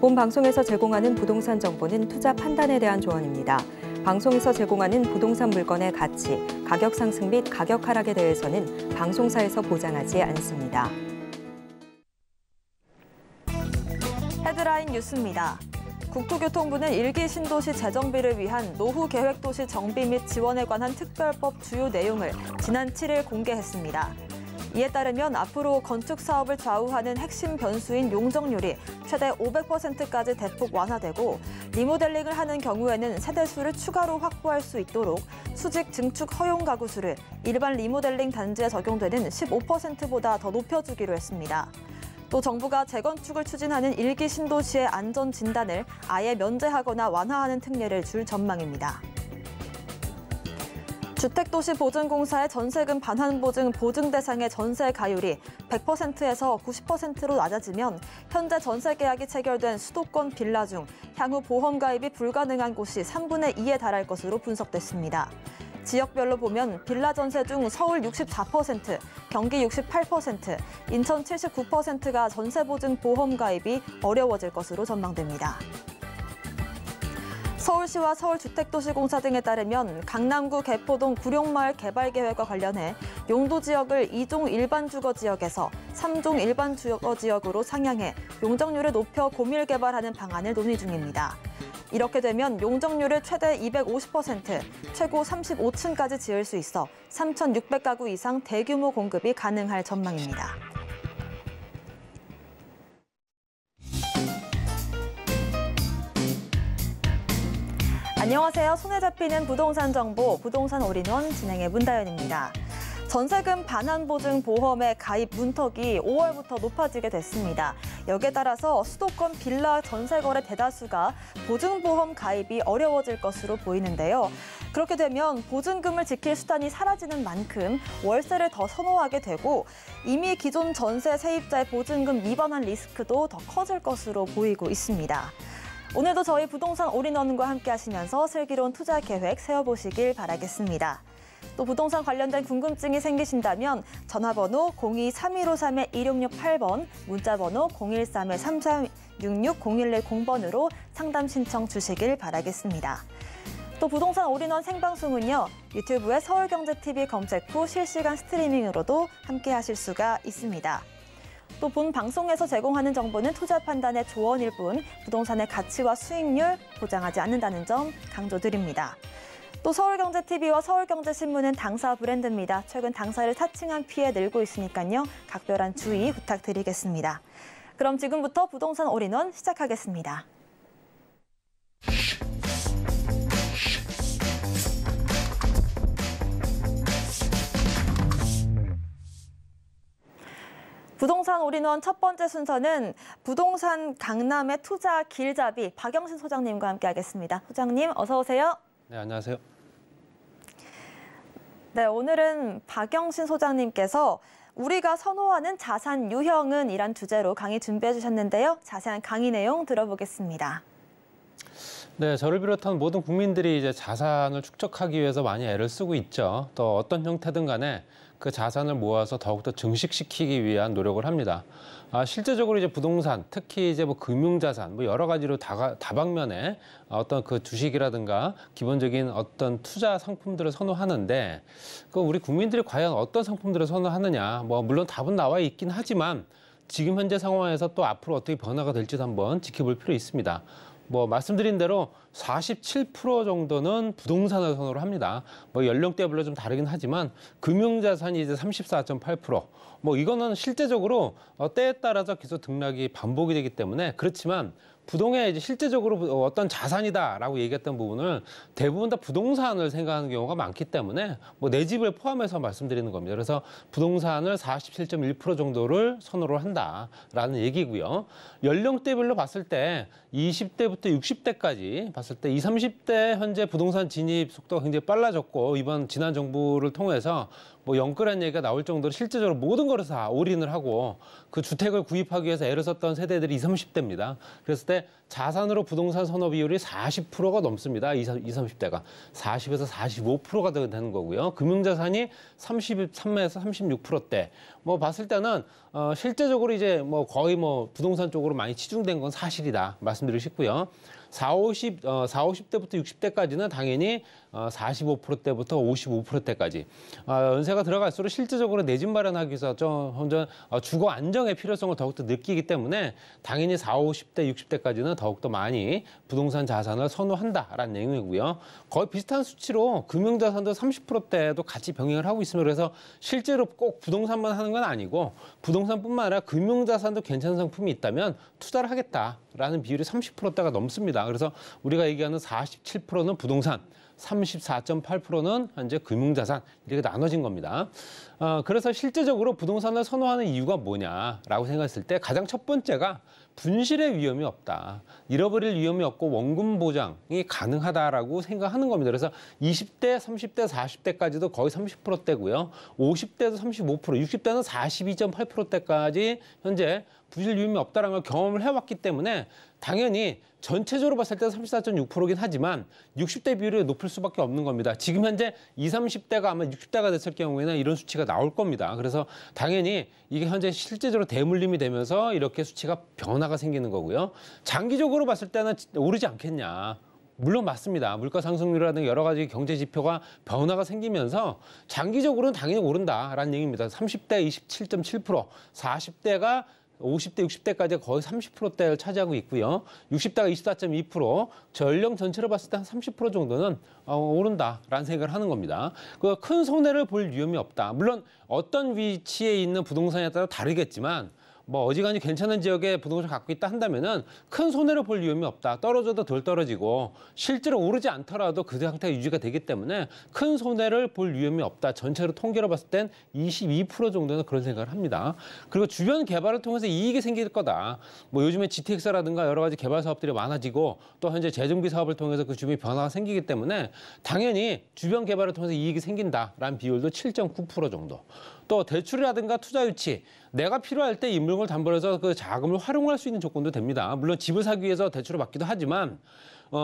본 방송에서 제공하는 부동산 정보는 투자 판단에 대한 조언입니다. 방송에서 제공하는 부동산 물건의 가치, 가격 상승 및 가격 하락에 대해서는 방송사에서 보장하지 않습니다. 헤드라인 뉴스입니다. 국토교통부는 1기 신도시 재정비를 위한 노후 계획도시 정비 및 지원에 관한 특별법 주요 내용을 지난 7일 공개했습니다. 이에 따르면 앞으로 건축 사업을 좌우하는 핵심 변수인 용적률이 최대 500%까지 대폭 완화되고 리모델링을 하는 경우에는 세대수를 추가로 확보할 수 있도록 수직 증축 허용 가구 수를 일반 리모델링 단지에 적용되는 15%보다 더 높여주기로 했습니다. 또 정부가 재건축을 추진하는 1기 신도시의 안전 진단을 아예 면제하거나 완화하는 특례를 줄 전망입니다. 주택도시보증공사의 전세금 반환보증 보증 대상의 전세 가율이 100%에서 90%로 낮아지면 현재 전세 계약이 체결된 수도권 빌라 중 향후 보험 가입이 불가능한 곳이 3분의 2에 달할 것으로 분석됐습니다. 지역별로 보면 빌라 전세 중 서울 64%, 경기 68%, 인천 79%가 전세보증 보험 가입이 어려워질 것으로 전망됩니다. 서울시와 서울주택도시공사 등에 따르면 강남구 개포동 구룡마을 개발계획과 관련해 용도 지역을 2종 일반 주거지역에서 3종 일반 주거지역으로 상향해 용적률을 높여 고밀 개발하는 방안을 논의 중입니다. 이렇게 되면 용적률을 최대 250%, 최고 35층까지 지을 수 있어 3,600가구 이상 대규모 공급이 가능할 전망입니다. 안녕하세요. 손에 잡히는 부동산 정보, 부동산 올인원 진행의 문다연입니다. 전세금 반환보증 보험의 가입 문턱이 5월부터 높아지게 됐습니다. 여기에 따라서 수도권 빌라 전세거래 대다수가 보증보험 가입이 어려워질 것으로 보이는데요. 그렇게 되면 보증금을 지킬 수단이 사라지는 만큼 월세를 더 선호하게 되고 이미 기존 전세 세입자의 보증금 미반환 리스크도 더 커질 것으로 보이고 있습니다. 오늘도 저희 부동산 올인원과 함께 하시면서 슬기로운 투자 계획 세워보시길 바라겠습니다. 또 부동산 관련된 궁금증이 생기신다면 전화번호 02-3153-1668번, 문자번호 013-3366-0110번으로 상담 신청 주시길 바라겠습니다. 또 부동산 올인원 생방송은요, 유튜브에 서울경제TV 검색 후 실시간 스트리밍으로도 함께 하실 수가 있습니다. 또 본 방송에서 제공하는 정보는 투자 판단의 조언일 뿐 부동산의 가치와 수익률 보장하지 않는다는 점 강조드립니다. 또 서울경제TV와 서울경제신문은 당사 브랜드입니다. 최근 당사를 사칭한 피해 늘고 있으니까요. 각별한 주의 부탁드리겠습니다. 그럼 지금부터 부동산 올인원 시작하겠습니다. 부동산 올인원 첫 번째 순서는 부동산 강남의 투자 길잡이 박영신 소장님과 함께하겠습니다. 소장님 어서 오세요. 네, 안녕하세요. 네, 오늘은 박영신 소장님께서 우리가 선호하는 자산 유형은 이란 주제로 강의 준비해 주셨는데요. 자세한 강의 내용 들어보겠습니다. 네, 저를 비롯한 모든 국민들이 이제 자산을 축적하기 위해서 많이 애를 쓰고 있죠. 또 어떤 형태든 간에 그 자산을 모아서 더욱더 증식시키기 위한 노력을 합니다. 실제적으로 이제 부동산, 특히 이제 뭐 금융자산, 뭐 여러 가지로 다방면에 어떤 그 주식이라든가 기본적인 어떤 투자 상품들을 선호하는데 그 우리 국민들이 과연 어떤 상품들을 선호하느냐, 뭐 물론 답은 나와 있긴 하지만 지금 현재 상황에서 또 앞으로 어떻게 변화가 될지도 한번 지켜볼 필요 있습니다. 뭐 말씀드린 대로 47% 정도는 부동산을 선호를 합니다. 뭐 연령대별로 좀 다르긴 하지만 금융자산이 이제 34.8%. 뭐 이거는 실제적으로 때에 따라서 계속 등락이 반복이 되기 때문에 그렇지만 부동에 이제 실제적으로 어떤 자산이다라고 얘기했던 부분을 대부분 다 부동산을 생각하는 경우가 많기 때문에 뭐 내 집을 포함해서 말씀드리는 겁니다. 그래서 부동산을 47.1% 정도를 선호를 한다라는 얘기고요. 연령대별로 봤을 때 20대부터 60대까지 봤을 때 20, 30대 현재 부동산 진입 속도가 굉장히 빨라졌고 이번 지난 정부를 통해서 뭐 영끌한 얘기가 나올 정도로 실제적으로 모든 거를 다 올인을 하고 그 주택을 구입하기 위해서 애를 썼던 세대들이 20, 30대입니다. 그랬을 때 자산으로 부동산 선호 비율이 40%가 넘습니다. 20, 30대가. 40에서 45%가 되는 거고요. 금융자산이 33에서 36%대. 뭐 봤을 때는 실제적으로 이제 뭐 거의 뭐 부동산 쪽으로 많이 치중된 건 사실이다 말씀드리고 싶고요. 40대부터 60대까지는 당연히 45%대부터 55%대까지 연세가 들어갈수록 실질적으로 내 집 마련하기 위해서 혼자 주거 안정의 필요성을 더욱더 느끼기 때문에 당연히 40, 50대, 60대까지는 더욱더 많이 부동산 자산을 선호한다라는 내용이고요. 거의 비슷한 수치로 금융자산도 30%대도 같이 병행을 하고 있습니다. 그래서 실제로 꼭 부동산만 하는 건 아니고 부동산뿐만 아니라 금융자산도 괜찮은 상품이 있다면 투자를 하겠다라는 비율이 30%대가 넘습니다. 그래서 우리가 얘기하는 47%는 부동산, 34.8%는 현재 금융자산 이렇게 나눠진 겁니다. 그래서 실제적으로 부동산을 선호하는 이유가 뭐냐라고 생각했을 때 가장 첫 번째가 분실의 위험이 없다. 잃어버릴 위험이 없고 원금 보장이 가능하다라고 생각하는 겁니다. 그래서 20대, 30대, 40대까지도 거의 30%대고요. 50대도 35%, 60대는 42.8%대까지 현재 부실 위험이 없다는 걸 경험을 해왔기 때문에 당연히 전체적으로 봤을 때 34.6%긴 하지만 60대 비율이 높을 수밖에 없는 겁니다. 지금 현재 20, 30대가 아마 60대가 됐을 경우에는 이런 수치가 나올 겁니다. 그래서 당연히 이게 현재 실제적으로 대물림이 되면서 이렇게 수치가 변화가 생기는 거고요. 장기적으로 봤을 때는 오르지 않겠냐. 물론 맞습니다. 물가 상승률이라든가 여러 가지 경제 지표가 변화가 생기면서 장기적으로는 당연히 오른다라는 얘기입니다. 30대 27.7%, 40대가 50대, 60대까지 거의 30%대를 차지하고 있고요. 60대가 24.2%, 전령 전체로 봤을 때 한 30% 정도는 오른다라는 생각을 하는 겁니다. 그 큰 손해를 볼 위험이 없다. 물론 어떤 위치에 있는 부동산에 따라 다르겠지만 뭐 어지간히 괜찮은 지역에 부동산을 갖고 있다 한다면은 큰 손해를 볼 위험이 없다. 떨어져도 덜 떨어지고 실제로 오르지 않더라도 그 상태가 유지가 되기 때문에 큰 손해를 볼 위험이 없다. 전체로 통계로 봤을 땐 22% 정도는 그런 생각을 합니다. 그리고 주변 개발을 통해서 이익이 생길 거다. 뭐 요즘에 GTX라든가 여러 가지 개발 사업들이 많아지고 또 현재 재정비 사업을 통해서 그 주변에 변화가 생기기 때문에 당연히 주변 개발을 통해서 이익이 생긴다라는 비율도 7.9% 정도. 또 대출이라든가 투자 유치, 내가 필요할 때 이 물건을 담보로 해서 그 자금을 활용할 수 있는 조건도 됩니다. 물론 집을 사기 위해서 대출을 받기도 하지만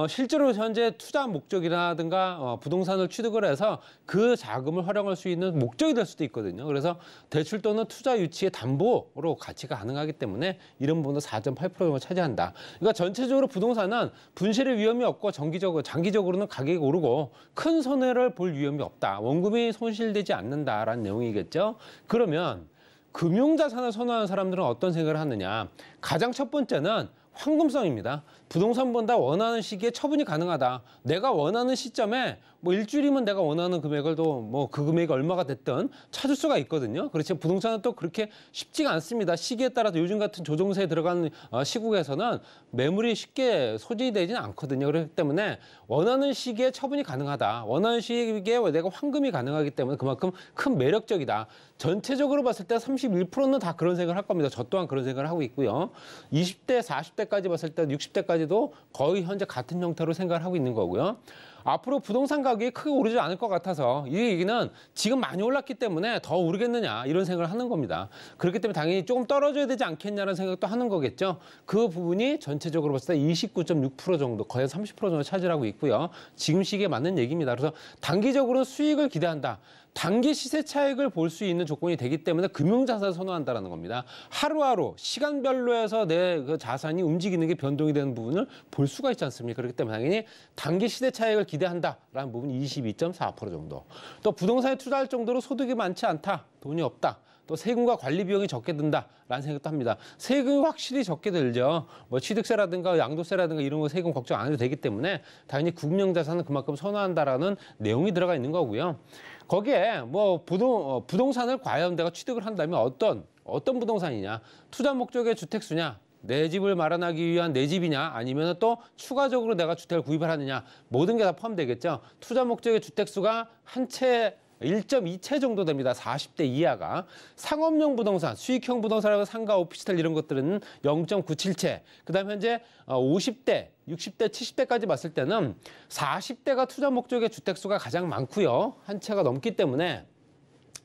실제로 현재 투자 목적이라든가 부동산을 취득을 해서 그 자금을 활용할 수 있는 목적이 될 수도 있거든요. 그래서 대출 또는 투자 유치의 담보로 가치가 가능하기 때문에 이런 부분은 4.8%를 차지한다. 그러니까 전체적으로 부동산은 분실의 위험이 없고 장기적으로는 가격이 오르고 큰 손해를 볼 위험이 없다. 원금이 손실되지 않는다라는 내용이겠죠. 그러면 금융자산을 선호하는 사람들은 어떤 생각을 하느냐. 가장 첫 번째는 황금성입니다. 부동산보다 원하는 시기에 처분이 가능하다. 내가 원하는 시점에 뭐 일주일이면 내가 원하는 금액을 또 뭐 그 금액이 얼마가 됐든 찾을 수가 있거든요. 그렇지 부동산은 또 그렇게 쉽지가 않습니다. 시기에 따라서 요즘 같은 조정세에 들어가는 시국에서는 매물이 쉽게 소진이 되지는 않거든요. 그렇기 때문에 원하는 시기에 처분이 가능하다. 원하는 시기에 내가 환금이 가능하기 때문에 그만큼 큰 매력적이다. 전체적으로 봤을 때 31%는 다 그런 생각을 할 겁니다. 저 또한 그런 생각을 하고 있고요. 20대, 40대까지 봤을 때 60대까지도 거의 현재 같은 형태로 생각을 하고 있는 거고요. 앞으로 부동산 가격이 크게 오르지 않을 것 같아서 이 얘기는 지금 많이 올랐기 때문에 더 오르겠느냐 이런 생각을 하는 겁니다. 그렇기 때문에 당연히 조금 떨어져야 되지 않겠냐는 생각도 하는 거겠죠. 그 부분이 전체적으로 봤을 때 29.6% 정도, 거의 30% 정도 차지하고 있고요. 지금 시기에 맞는 얘기입니다. 그래서 단기적으로는 수익을 기대한다. 단기 시세 차익을 볼 수 있는 조건이 되기 때문에 금융자산을 선호한다는 겁니다. 하루하루 시간별로 해서 내 그 자산이 움직이는 게 변동이 되는 부분을 볼 수가 있지 않습니까? 그렇기 때문에 당연히 단기 시세 차익을 기대한다라는 부분이 22.4% 정도. 또 부동산에 투자할 정도로 소득이 많지 않다. 돈이 없다. 또 세금과 관리 비용이 적게 든다라는 생각도 합니다. 세금이 확실히 적게 들죠. 뭐 취득세라든가 양도세라든가 이런 거 세금 걱정 안 해도 되기 때문에 당연히 금융자산은 그만큼 선호한다라는 내용이 들어가 있는 거고요. 거기에 뭐 부동산을 과연 내가 취득을 한다면 어떤 부동산이냐, 투자 목적의 주택수냐, 내 집을 마련하기 위한 내 집이냐, 아니면 또 추가적으로 내가 주택을 구입을 하느냐, 모든 게 다 포함되겠죠. 투자 목적의 주택수가 한 채 1.2채 정도 됩니다. 40대 이하가. 상업용 부동산, 수익형 부동산이라고 상가, 오피스텔 이런 것들은 0.97채. 그다음에 현재 50대, 60대, 70대까지 봤을 때는 40대가 투자 목적의 주택수가 가장 많고요. 한 채가 넘기 때문에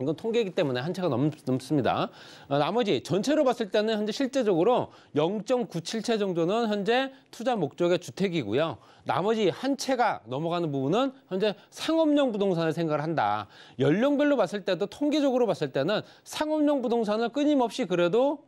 이건 통계이기 때문에 한 채가 넘습니다. 나머지 전체로 봤을 때는 현재 실제적으로 0.97채 정도는 현재 투자 목적의 주택이고요. 나머지 한 채가 넘어가는 부분은 현재 상업용 부동산을 생각을 한다. 연령별로 봤을 때도 통계적으로 봤을 때는 상업용 부동산을 끊임없이 그래도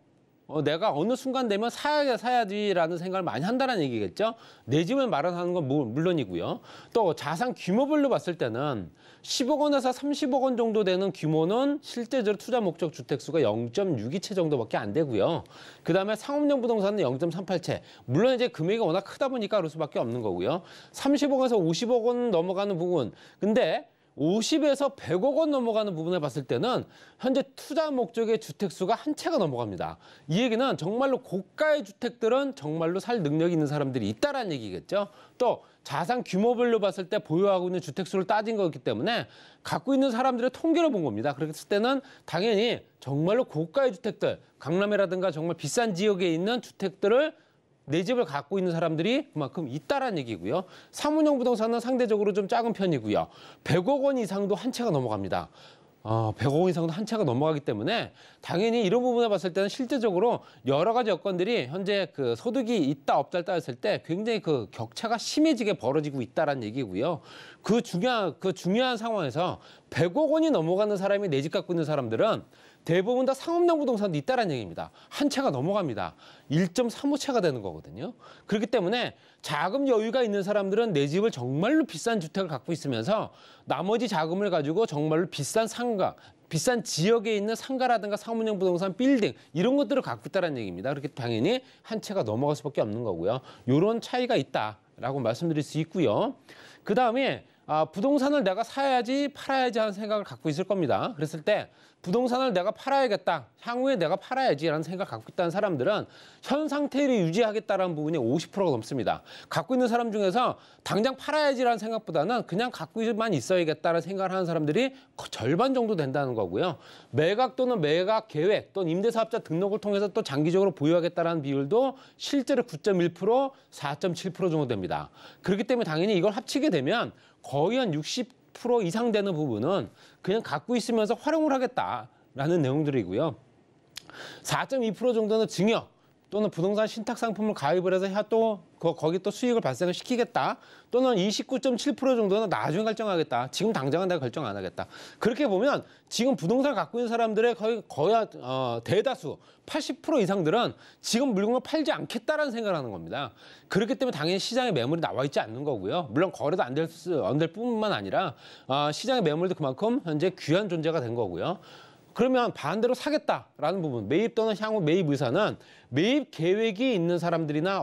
내가 어느 순간 되면 사야지라는 생각을 많이 한다는 얘기겠죠. 내 집을 마련하는 건 물론이고요. 또 자산 규모별로 봤을 때는 10억 원에서 30억 원 정도 되는 규모는 실제적으로 투자 목적 주택수가 0.62채 정도밖에 안 되고요. 그다음에 상업용 부동산은 0.38채. 물론 이제 금액이 워낙 크다 보니까 그럴 수밖에 없는 거고요. 30억에서 50억 원 넘어가는 부분. 근데 50에서 100억 원 넘어가는 부분을 봤을 때는 현재 투자 목적의 주택수가 한 채가 넘어갑니다. 이 얘기는 정말로 고가의 주택들은 정말로 살 능력이 있는 사람들이 있다라는 얘기겠죠. 또 자산 규모별로 봤을 때 보유하고 있는 주택수를 따진 거기 때문에 갖고 있는 사람들의 통계를 본 겁니다. 그랬을 때는 당연히 정말로 고가의 주택들, 강남이라든가 정말 비싼 지역에 있는 주택들을 내 집을 갖고 있는 사람들이 그만큼 있다라는 얘기고요. 사무용 부동산은 상대적으로 좀 작은 편이고요. 100억 원 이상도 한 채가 넘어갑니다. 100억 원 이상도 한 채가 넘어가기 때문에 당연히 이런 부분을 봤을 때는 실제적으로 여러 가지 여건들이 현재 그 소득이 있다 없다를 따졌을 때 굉장히 그 격차가 심해지게 벌어지고 있다라는 얘기고요. 그 중요한 상황에서 100억 원이 넘어가는 사람이 내 집 갖고 있는 사람들은 대부분 다 상업용 부동산도 있다는 얘기입니다. 한 채가 넘어갑니다. 1.35채가 되는 거거든요. 그렇기 때문에 자금 여유가 있는 사람들은 내 집을 정말로 비싼 주택을 갖고 있으면서 나머지 자금을 가지고 정말로 비싼 상가, 비싼 지역에 있는 상가라든가 상업용 부동산, 빌딩 이런 것들을 갖고 있다는 얘기입니다. 그렇게 당연히 한 채가 넘어갈 수밖에 없는 거고요. 이런 차이가 있다라고 말씀드릴 수 있고요. 그다음에 부동산을 내가 사야지 팔아야지 하는 생각을 갖고 있을 겁니다. 그랬을 때 부동산을 내가 팔아야겠다, 향후에 내가 팔아야지라는 생각을 갖고 있다는 사람들은 현 상태를 유지하겠다는 부분이 50%가 넘습니다. 갖고 있는 사람 중에서 당장 팔아야지라는 생각보다는 그냥 갖고만 있어야겠다는 생각을 하는 사람들이 절반 정도 된다는 거고요. 매각 또는 매각 계획 또는 임대사업자 등록을 통해서 또 장기적으로 보유하겠다는 비율도 실제로 9.1%, 4.7% 정도 됩니다. 그렇기 때문에 당연히 이걸 합치게 되면 거의 한 60% 이상 되는 부분은 그냥 갖고 있으면서 활용을 하겠다라는 내용들이고요. 4.2% 정도는 증여 또는 부동산 신탁 상품을 가입을 해서 또 거기 또 수익을 발생을 시키겠다. 또는 29.7% 정도는 나중에 결정하겠다. 지금 당장은 내가 결정 안 하겠다. 그렇게 보면 지금 부동산을 갖고 있는 사람들의 거의 대다수 80% 이상들은 지금 물건을 팔지 않겠다라는 생각을 하는 겁니다. 그렇기 때문에 당연히 시장에 매물이 나와 있지 않는 거고요. 물론 거래도 안 될 뿐만 아니라 시장의 매물도 그만큼 현재 귀한 존재가 된 거고요. 그러면 반대로 사겠다라는 부분, 매입 또는 향후 매입 의사는 매입 계획이 있는 사람들이나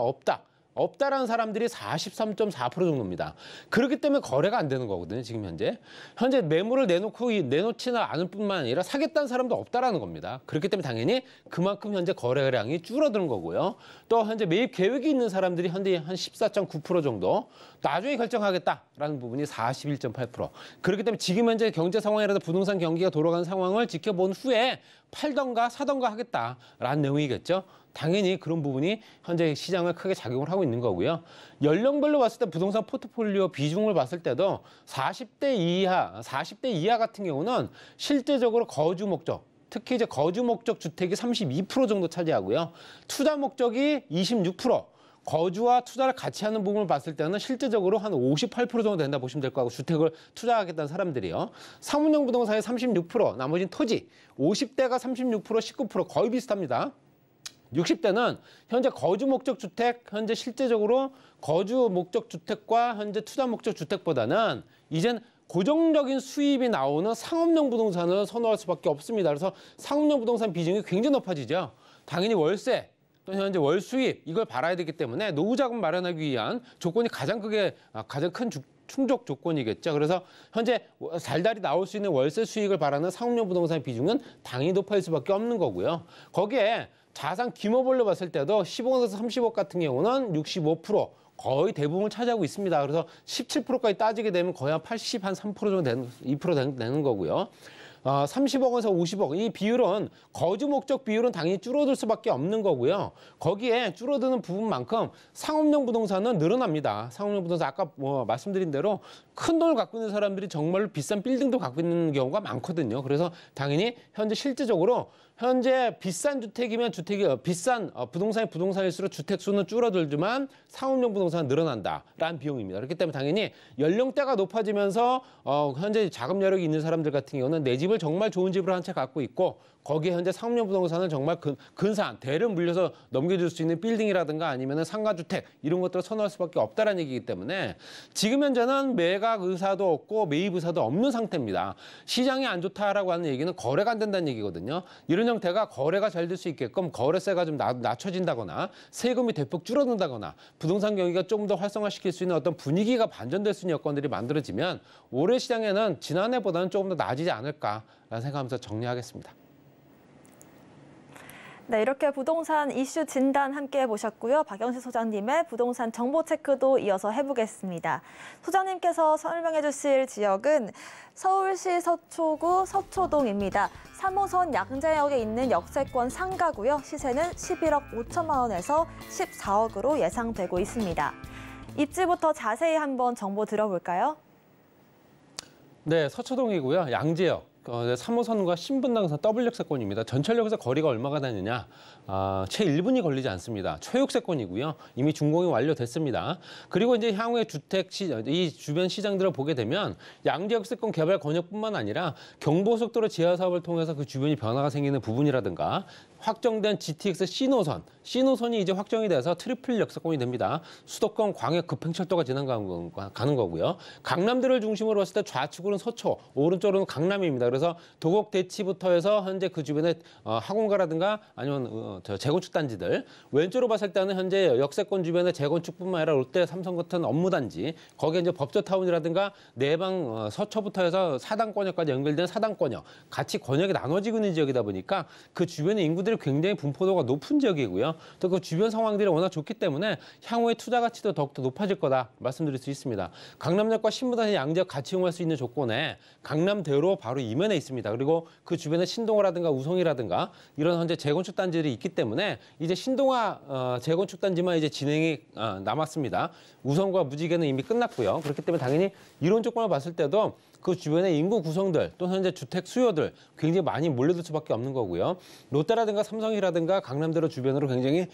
없다라는 사람들이 43.4% 정도입니다. 그렇기 때문에 거래가 안 되는 거거든요, 지금 현재. 현재 매물을 내놓지는 않을 뿐만 아니라 사겠다는 사람도 없다라는 겁니다. 그렇기 때문에 당연히 그만큼 현재 거래량이 줄어드는 거고요. 또 현재 매입 계획이 있는 사람들이 현재 한 14.9% 정도, 나중에 결정하겠다라는 부분이 41.8%. 그렇기 때문에 지금 현재 경제 상황이라도 부동산 경기가 돌아가는 상황을 지켜본 후에 팔던가 사던가 하겠다라는 내용이겠죠. 당연히 그런 부분이 현재 시장을 크게 작용을 하고 있는 거고요. 연령별로 봤을 때 부동산 포트폴리오 비중을 봤을 때도 40대 이하 같은 경우는 실제적으로 거주 목적, 특히 이제 거주 목적 주택이 32% 정도 차지하고요. 투자 목적이 26%. 거주와 투자를 같이 하는 부분을 봤을 때는 실제적으로 한 58% 정도 된다 보시면 될 것 같고, 주택을 투자하겠다는 사람들이요. 사무용 부동산의 36%, 나머지는 토지. 50대가 36%, 19% 거의 비슷합니다. 60대는 현재 거주 목적 주택, 현재 실제적으로 거주 목적 주택과 현재 투자 목적 주택보다는 이젠 고정적인 수입이 나오는 상업용 부동산을 선호할 수밖에 없습니다. 그래서 상업용 부동산 비중이 굉장히 높아지죠. 당연히 월세, 또 현재 월 수입 이걸 바라야 되기 때문에 노후 자금 마련하기 위한 조건이 가장 큰 충족 조건이겠죠. 그래서 현재 달달이 나올 수 있는 월세 수익을 바라는 상업용 부동산의 비중은 당연히 높아질 수밖에 없는 거고요. 거기에 자산 규모별로 봤을 때도 10억에서 30억 같은 경우는 65%, 거의 대부분을 차지하고 있습니다. 그래서 17%까지 따지게 되면 거의 한 3% 정도 되는, 2% 되는 거고요. 30억 원에서 50억. 이 비율은 거주 목적 비율은 당연히 줄어들 수밖에 없는 거고요. 거기에 줄어드는 부분만큼 상업용 부동산은 늘어납니다. 상업용 부동산 아까 말씀드린 대로 큰 돈을 갖고 있는 사람들이 정말로 비싼 빌딩도 갖고 있는 경우가 많거든요. 그래서 당연히 현재 실질적으로 현재 비싼 주택이면 비싼 부동산일수록 주택 수는 줄어들지만 상업용 부동산은 늘어난다라는 비용입니다. 그렇기 때문에 당연히 연령대가 높아지면서 현재 자금 여력이 있는 사람들 같은 경우는 내 집을 정말 좋은 집으로 한 채 갖고 있고 거기에 현재 상업용 부동산을 정말 근사한 대를 물려서 넘겨줄 수 있는 빌딩이라든가 아니면 상가주택 이런 것들을 선호할 수밖에 없다는 얘기이기 때문에 지금 현재는 매각 의사도 없고 매입 의사도 없는 상태입니다. 시장이 안 좋다라고 하는 얘기는 거래가 안 된다는 얘기거든요. 이런 형태가 거래가 잘 될 수 있게끔 거래세가 좀 낮춰진다거나 세금이 대폭 줄어든다거나 부동산 경기가 좀 더 활성화시킬 수 있는 어떤 분위기가 반전될 수 있는 여건들이 만들어지면 올해 시장에는 지난해보다는 조금 더 나아지지 않을까라는 생각하면서 정리하겠습니다. 네, 이렇게 부동산 이슈 진단 함께 해보셨고요. 박영실 소장님의 부동산 정보 체크도 이어서 해보겠습니다. 소장님께서 설명해 주실 지역은 서울시 서초구 서초동입니다. 3호선 양재역에 있는 역세권 상가고요. 시세는 11억 5천만 원에서 14억으로 예상되고 있습니다. 입지부터 자세히 한번 정보 들어볼까요? 네, 서초동이고요. 양재역. 3호선과 신분당선 더블 역세권입니다. 전철역에서 거리가 얼마가 되느냐? 채 1분이 걸리지 않습니다. 최역세권이고요. 이미 준공이 완료됐습니다. 그리고 이제 향후에 이 주변 시장들을 보게 되면 양재역세권 개발 권역뿐만 아니라 경부고속도로 지하 사업을 통해서 그 주변이 변화가 생기는 부분이라든가 확정된 GTX C노선이 이제 확정이 돼서 트리플 역세권이 됩니다. 수도권 광역 급행철도가 가는 거고요. 강남들을 중심으로 봤을 때 좌측으로는 서초, 오른쪽으로는 강남입니다. 그래서 도곡 대치부터 해서 현재 그 주변에 학원가라든가 아니면 재건축 단지들, 왼쪽으로 봤을 때는 현재 역세권 주변의 재건축뿐만 아니라 롯데, 삼성 같은 업무단지, 거기에 이제 법조타운이라든가 내방 서초부터 해서 사당권역까지 연결된 사당권역, 같이 권역이 나눠지고 있는 지역이다 보니까 그 주변의 인구들이 굉장히 분포도가 높은 지역이고요. 또 그 주변 상황들이 워낙 좋기 때문에 향후에 투자 가치도 더욱더 높아질 거다 말씀드릴 수 있습니다. 강남역과 신분당선 양재역 같이 이용할 수 있는 조건에 강남대로 바로 이면에 있습니다. 그리고 그 주변에 신동호라든가 우성이라든가 이런 현재 재건축 단지들이 있기 때문에 이제 신동아 재건축 단지만 이제 진행이 남았습니다. 우성과 무지개는 이미 끝났고요. 그렇기 때문에 당연히 이런 조건을 봤을 때도 그 주변의 인구 구성들 또 현재 주택 수요들 굉장히 많이 몰려들 수밖에 없는 거고요. 롯데라든가 삼성이라든가 강남대로 주변으로 굉장히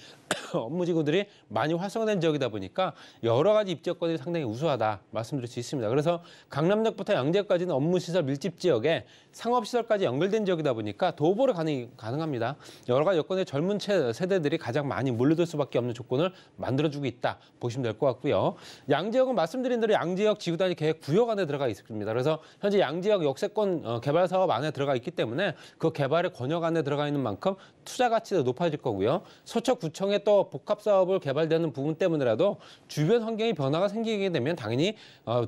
업무지구들이 많이 활성화된 지역이다 보니까 여러 가지 입지 여건이 상당히 우수하다 말씀드릴 수 있습니다. 그래서 강남역부터 양재역까지는 업무시설 밀집 지역에 상업시설까지 연결된 지역이다 보니까 도보로 가능합니다. 여러 가지 여건의 젊은 세대들이 가장 많이 몰려들 수밖에 없는 조건을 만들어주고 있다 보시면 될 것 같고요. 양재역은 말씀드린 대로 양재역 지구단위 계획 구역 안에 들어가 있습니다. 그래서 현재 양재역 역세권 개발 사업 안에 들어가 있기 때문에 그 개발의 권역 안에 들어가 있는 만큼 투자 가치도 높아질 거고요. 서초구청의 또 복합 사업을 개발되는 부분 때문이라도 주변 환경의 변화가 생기게 되면 당연히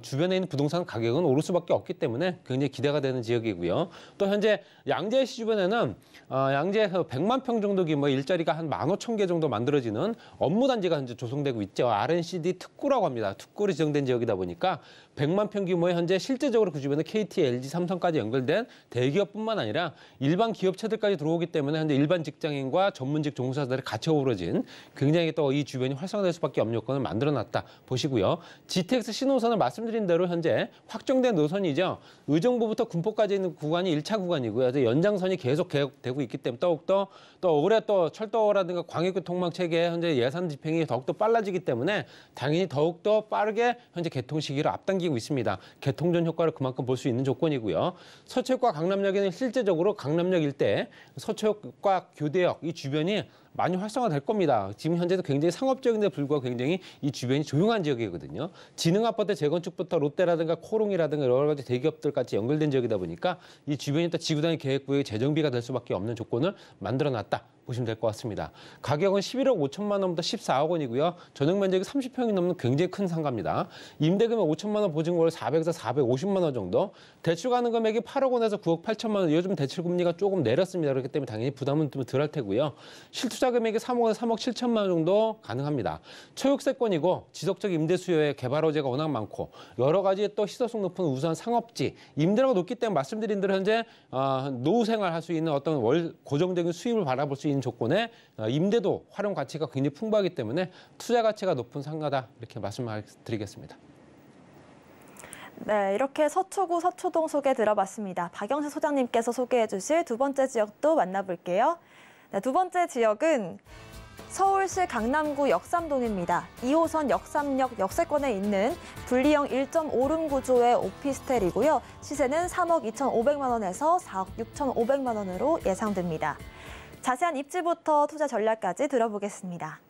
주변에 있는 부동산 가격은 오를 수밖에 없기 때문에 굉장히 기대가 되는 지역이고요. 또 현재 양재시 주변에는 양재에서 100만 평 정도 규모의 일자리가 한 15,000개 정도 만들어지는 업무단지가 현재 조성되고 있죠. RNCD 특구라고 합니다. 특구로 지정된 지역이다 보니까 100만 평 규모의 현재 실제적으로 그 주변에 KT, LG, 삼성까지 연결된 대기업뿐만 아니라 일반 기업체들까지 들어오기 때문에 현재 일반 직장인과 전문직 종사자들이 같이 어우러진 굉장히 또 이 주변이 활성화될 수밖에 없는 요건을 만들어놨다 보시고요. GTX C노선은 말씀드린 대로 현재 확정된 노선이죠. 의정부부터 군포까지 있는 구간이 1차 구간이고요. 연장선이 계속 계획되고 있기 때문에 더욱더 또 올해 또 철도라든가 광역교통망 체계의 현재 예산 집행이 더욱더 빨라지기 때문에 당연히 더욱더 빠르게 현재 개통 시기를 앞당기고 있습니다. 개통전 효과를 그만큼 볼 수 있는 조건이고요. 서초역과 강남역에는 실제적으로 강남역 일대, 서초역과 교대역 이 주변이 많이 활성화될 겁니다. 지금 현재도 굉장히 상업적인데 불구하고 굉장히 이 주변이 조용한 지역이거든요. 지능아파트 재건축부터 롯데라든가 코롱이라든가 여러 가지 대기업들까지 연결된 지역이다 보니까 이 주변이 또 지구단위 계획구역의 재정비가 될 수밖에 없는 조건을 만들어놨다 보시면 될 것 같습니다. 가격은 11억 5천만 원부터 14억 원이고요. 전용 면적이 30평이 넘는 굉장히 큰 상가입니다. 임대금액 5천만 원, 보증금을 400에서 450만 원 정도. 대출 가능 금액이 8억 원에서 9억 8천만 원. 요즘 대출 금리가 조금 내렸습니다. 그렇기 때문에 당연히 부담은 좀 덜 할 테고요. 실투자 투자 금액이 3억에서 3억 7천만 원 정도 가능합니다. 초역세권이고 지속적 임대 수요에 개발 호재가 워낙 많고 여러 가지 또 시소성 높은 우수한 상업지, 임대료가 높기 때문에 말씀드린 대로 현재 노후 생활할 수 있는 어떤 고정적인 수입을 바라볼 수 있는 조건에 임대도 활용 가치가 굉장히 풍부하기 때문에 투자 가치가 높은 상가다 이렇게 말씀드리겠습니다. 네, 이렇게 서초구 서초동 소개 들어봤습니다. 박영세 소장님께서 소개해 주실 두 번째 지역도 만나볼게요. 네, 두 번째 지역은 서울시 강남구 역삼동입니다. 2호선 역삼역 역세권에 있는 분리형 1.5룸 구조의 오피스텔이고요. 시세는 3억 2,500만 원에서 4억 6,500만 원으로 예상됩니다. 자세한 입지부터 투자 전략까지 들어보겠습니다.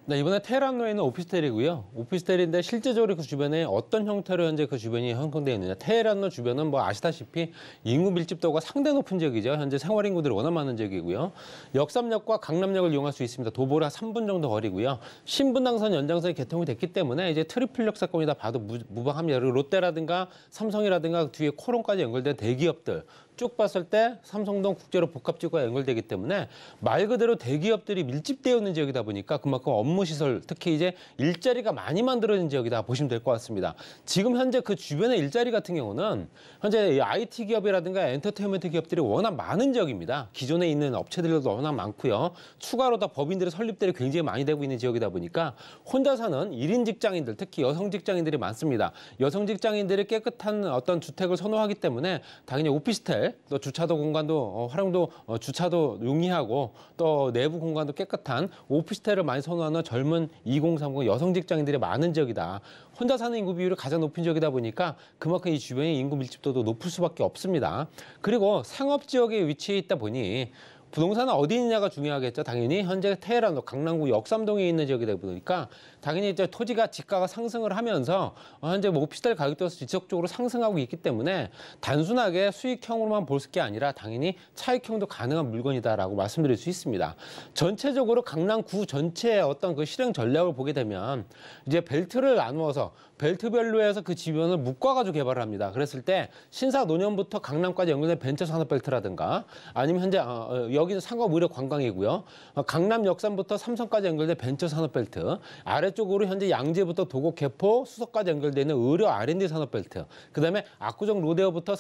네, 이번에 테헤란로에 있는 오피스텔이고요. 오피스텔인데 실제적으로 그 주변에 어떤 형태로 현재 그 주변이 형성되어 있느냐. 테헤란로 주변은 뭐 아시다시피 인구 밀집도가 상당히 높은 지역이죠. 현재 생활 인구들이 워낙 많은 지역이고요. 역삼역과 강남역을 이용할 수 있습니다. 도보로 한 3분 정도 거리고요. 신분당선 연장선이 개통이 됐기 때문에 이제 트리플 역세권이다 봐도 무방합니다. 그리고 롯데라든가 삼성이라든가 뒤에 코론까지 연결된 대기업들 쭉 봤을 때 삼성동 국제로 복합지구가 연결되기 때문에 말 그대로 대기업들이 밀집되어 있는 지역이다 보니까 그만큼 업무시설, 특히 이제 일자리가 많이 만들어진 지역이다 보시면 될 것 같습니다. 지금 현재 그 주변의 일자리 같은 경우는 현재 IT 기업이라든가 엔터테인먼트 기업들이 워낙 많은 지역입니다. 기존에 있는 업체들도 워낙 많고요. 추가로 다 법인들의 설립들이 굉장히 많이 되고 있는 지역이다 보니까 혼자 사는 1인 직장인들, 특히 여성 직장인들이 많습니다. 여성 직장인들이 깨끗한 어떤 주택을 선호하기 때문에 당연히 오피스텔 또 주차도 공간도 활용도 주차도 용이하고 또 내부 공간도 깨끗한 오피스텔을 많이 선호하는 젊은 2030 여성 직장인들이 많은 지역이다. 혼자 사는 인구 비율이 가장 높은 지역이다 보니까 그만큼 이 주변의 인구 밀집도도 높을 수밖에 없습니다. 그리고 상업 지역에 위치해 있다 보니 부동산은 어디 있느냐가 중요하겠죠. 당연히 현재 테헤란, 강남구 역삼동에 있는 지역이다 보니까 당연히 이제 토지가 지가가 상승을 하면서 현재 뭐 오피스텔 가격도 지속적으로 상승하고 있기 때문에 단순하게 수익형으로만 볼 게 아니라 당연히 차익형도 가능한 물건이다라고 말씀드릴 수 있습니다. 전체적으로 강남구 전체의 어떤 그 실행 전략을 보게 되면 이제 벨트를 나누어서 벨트별로 해서 그 지변을 묶어가지고 개발을 합니다. 그랬을 때 신사 노년부터 강남까지 연결된 벤처 산업 벨트라든가 아니면 현재 여기는 상업 의료 관광이고요. 강남 역삼부터 삼성까지 연결된 벤처 산업 벨트, 아래쪽으로 현재 양재부터 도곡 개포 수서까지 연결되는 의료 R&D 산업 벨트, 그다음에 압구정 로데오부터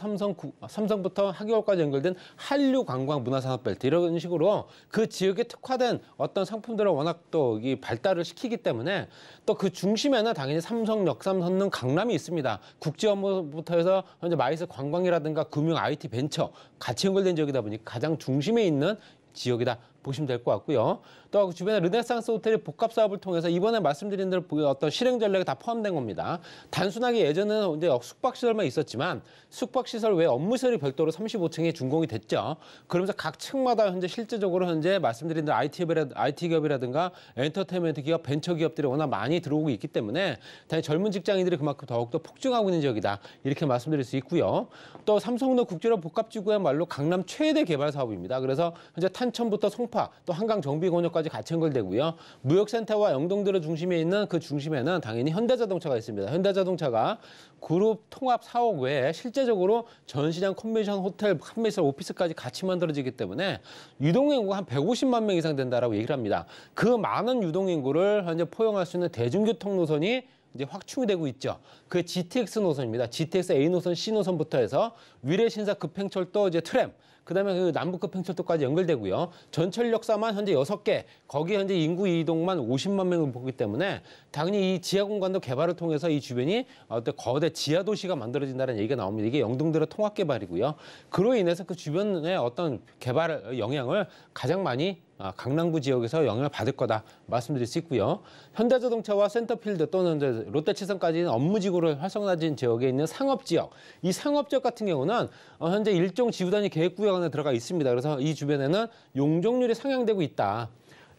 삼성부터 하기월까지 연결된 한류 관광 문화 산업 벨트, 이런 식으로 그 지역에 특화된 어떤 상품들을 워낙 또 이 발달을 시키기 때문에 또 그 중심에는 당연히 삼성 역삼 선릉 강남이 있습니다. 국제 업무부터 해서 현재 마이스 관광이라든가 금융 IT 벤처 같이 연결된 지역이다 보니 가장 중심에 있는 지역이다 보시면 될 것 같고요. 또 주변에 르네상스 호텔의 복합 사업을 통해서 이번에 말씀드린 대로 어떤 실행 전략이 다 포함된 겁니다. 단순하게 예전에는 이제 숙박시설만 있었지만 숙박시설 외에 업무시설이 별도로 35층에 준공이 됐죠. 그러면서 각 층마다 현재 실제적으로 현재 말씀드린 대로 IT 기업이라든가 엔터테인먼트 기업, 벤처 기업들이 워낙 많이 들어오고 있기 때문에 당연히 젊은 직장인들이 그만큼 더욱더 폭증하고 있는 지역이다. 이렇게 말씀드릴 수 있고요. 또 삼성동 국제로 복합지구야말로 강남 최대 개발 사업입니다. 그래서 현재 탄천부터 송파, 또 한강 정비공역까지 같이 연결되고요. 무역센터와 영동들의 중심에 있는 그 중심에는 당연히 현대자동차가 있습니다. 현대자동차가 그룹 통합 사업 외에 실제적으로 전시장, 컨벤션, 호텔, 판매시설, 오피스까지 같이 만들어지기 때문에 유동인구가 한 150만 명 이상 된다라고 얘기를 합니다. 그 많은 유동인구를 현재 포용할 수 있는 대중교통 노선이 이제 확충이 되고 있죠. 그 GTX 노선입니다. GTX A 노선, C 노선부터 해서 위례신사 급행철도 이제 트램, 그다음에 그 남북급행철도까지 연결되고요. 전철역사만 현재 6개, 거기 현재 인구 이동만 50만 명을 보기 때문에 당연히 이 지하 공간도 개발을 통해서 이 주변이 어떤 거대 지하 도시가 만들어진다는 얘기가 나옵니다. 이게 영동들의 통합 개발이고요. 그로 인해서 그 주변의 어떤 개발 영향을 가장 많이 강남구 지역에서 영향을 받을 거다 말씀드릴 수 있고요. 현대자동차와 센터필드 또는 이제 롯데치선까지는 업무지구를 활성화진 지역에 있는 상업지역, 이 상업지역 같은 경우는 현재 일종 지구단위 계획구역 안에 들어가 있습니다. 그래서 이 주변에는 용적률이 상향되고 있다.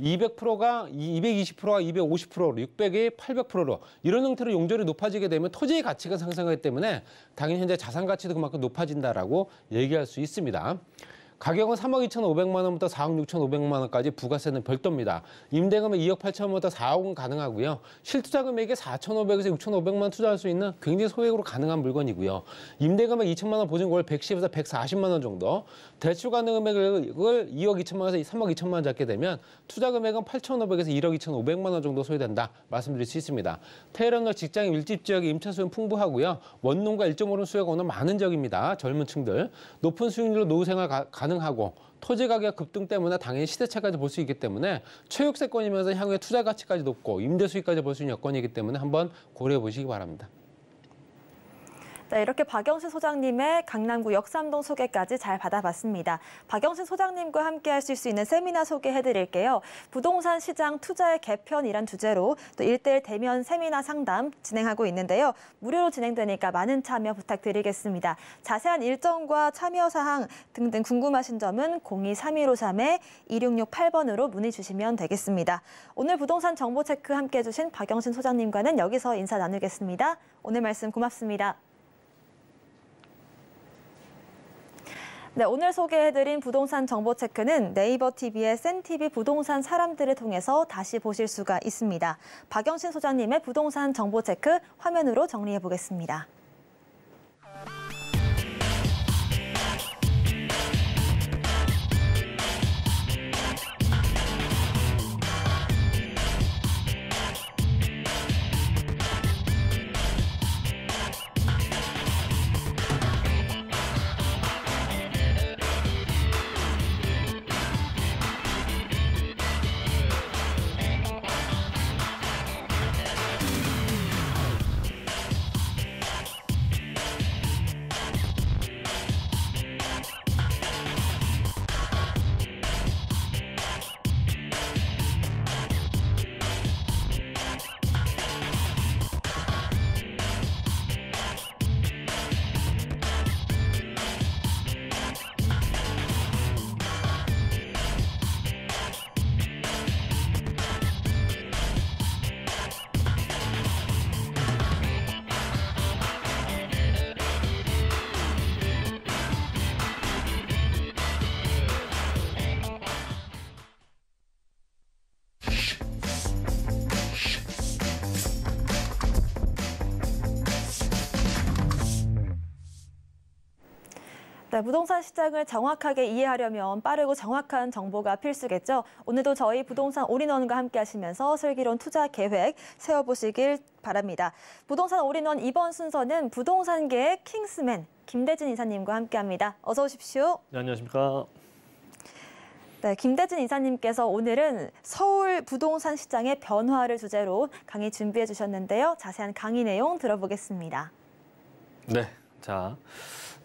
200%가 220%가 250%로 600이 800%로 이런 형태로 용적률이 높아지게 되면 토지의 가치가 상승하기 때문에 당연히 현재 자산 가치도 그만큼 높아진다라고 얘기할 수 있습니다. 가격은 3억 2,500만 원부터 4억 6,500만 원까지 부가세는 별도입니다. 임대금은 2억 8천 원부터 4억은 가능하고요. 실투자 금액에 4,500에서 6,500만 원 투자할 수 있는 굉장히 소액으로 가능한 물건이고요. 임대금은 2천만 원 보증금을 110에서 140만 원 정도, 대출 가능 금액을 2억 2천만 원에서 3억 2천만 원 잡게 되면 투자 금액은 8,500에서 1억 2,500만 원 정도 소요된다 말씀드릴 수 있습니다. 태릉역 직장 밀집 지역의 임차 수요는 풍부하고요. 원룸과 1.5룸 수요가 오늘 많은 지역입니다. 젊은 층들. 높은 수익률로 노후 생활 가능하고 토지 가격 급등 때문에 당연히 시세차까지 볼 수 있기 때문에 최육세권이면서 향후에 투자 가치까지 높고 임대 수익까지 볼 수 있는 여건이기 때문에 한번 고려해 보시기 바랍니다. 네, 이렇게 박영신 소장님의 강남구 역삼동 소개까지 잘 받아봤습니다. 박영신 소장님과 함께 하실 수 있는 세미나 소개해드릴게요. 부동산 시장 투자의 개편이란 주제로 또 1:1 대면 세미나 상담 진행하고 있는데요. 무료로 진행되니까 많은 참여 부탁드리겠습니다. 자세한 일정과 참여 사항 등등 궁금하신 점은 02-3153-2668번으로 문의 주시면 되겠습니다. 오늘 부동산 정보 체크 함께 해주신 박영신 소장님과는 여기서 인사 나누겠습니다. 오늘 말씀 고맙습니다. 네, 오늘 소개해드린 부동산 정보체크는 네이버 TV의 센TV 부동산 사람들을 통해서 다시 보실 수가 있습니다. 박영신 소장님의 부동산 정보체크 화면으로 정리해보겠습니다. 네, 부동산 시장을 정확하게 이해하려면 빠르고 정확한 정보가 필수겠죠. 오늘도 저희 부동산 올인원과 함께 하시면서 슬기로운 투자 계획 세워보시길 바랍니다. 부동산 올인원 이번 순서는 부동산계의 킹스맨 김대진 이사님과 함께합니다. 어서 오십시오. 네, 안녕하십니까. 네, 김대진 이사님께서 오늘은 서울 부동산 시장의 변화를 주제로 강의 준비해 주셨는데요. 자세한 강의 내용 들어보겠습니다. 네, 자.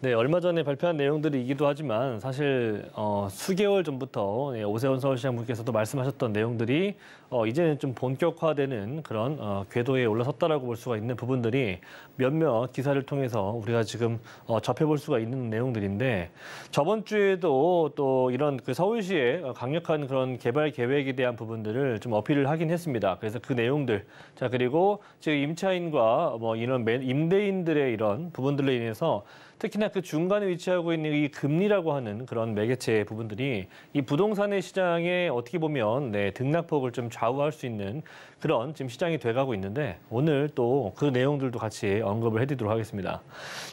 네, 얼마 전에 발표한 내용들이기도 하지만 사실 수개월 전부터 오세훈 서울시장 분께서도 말씀하셨던 내용들이 이제는 좀 본격화되는 그런 궤도에 올라섰다라고 볼 수가 있는 부분들이 몇몇 기사를 통해서 우리가 지금 접해볼 수가 있는 내용들인데, 저번 주에도 또 이런 그 서울시의 강력한 그런 개발 계획에 대한 부분들을 좀 어필을 하긴 했습니다. 그래서 그 내용들, 자 그리고 지금 임차인과 뭐 이런 임대인들의 이런 부분들로 인해서 특히나 그 중간에 위치하고 있는 이 금리라고 하는 그런 매개체 부분들이 이 부동산의 시장에 어떻게 보면 등락폭을 좀 좌우할 수 있는 그런 지금 시장이 돼가고 있는데, 오늘 또 그 내용들도 같이 언급을 해드리도록 하겠습니다.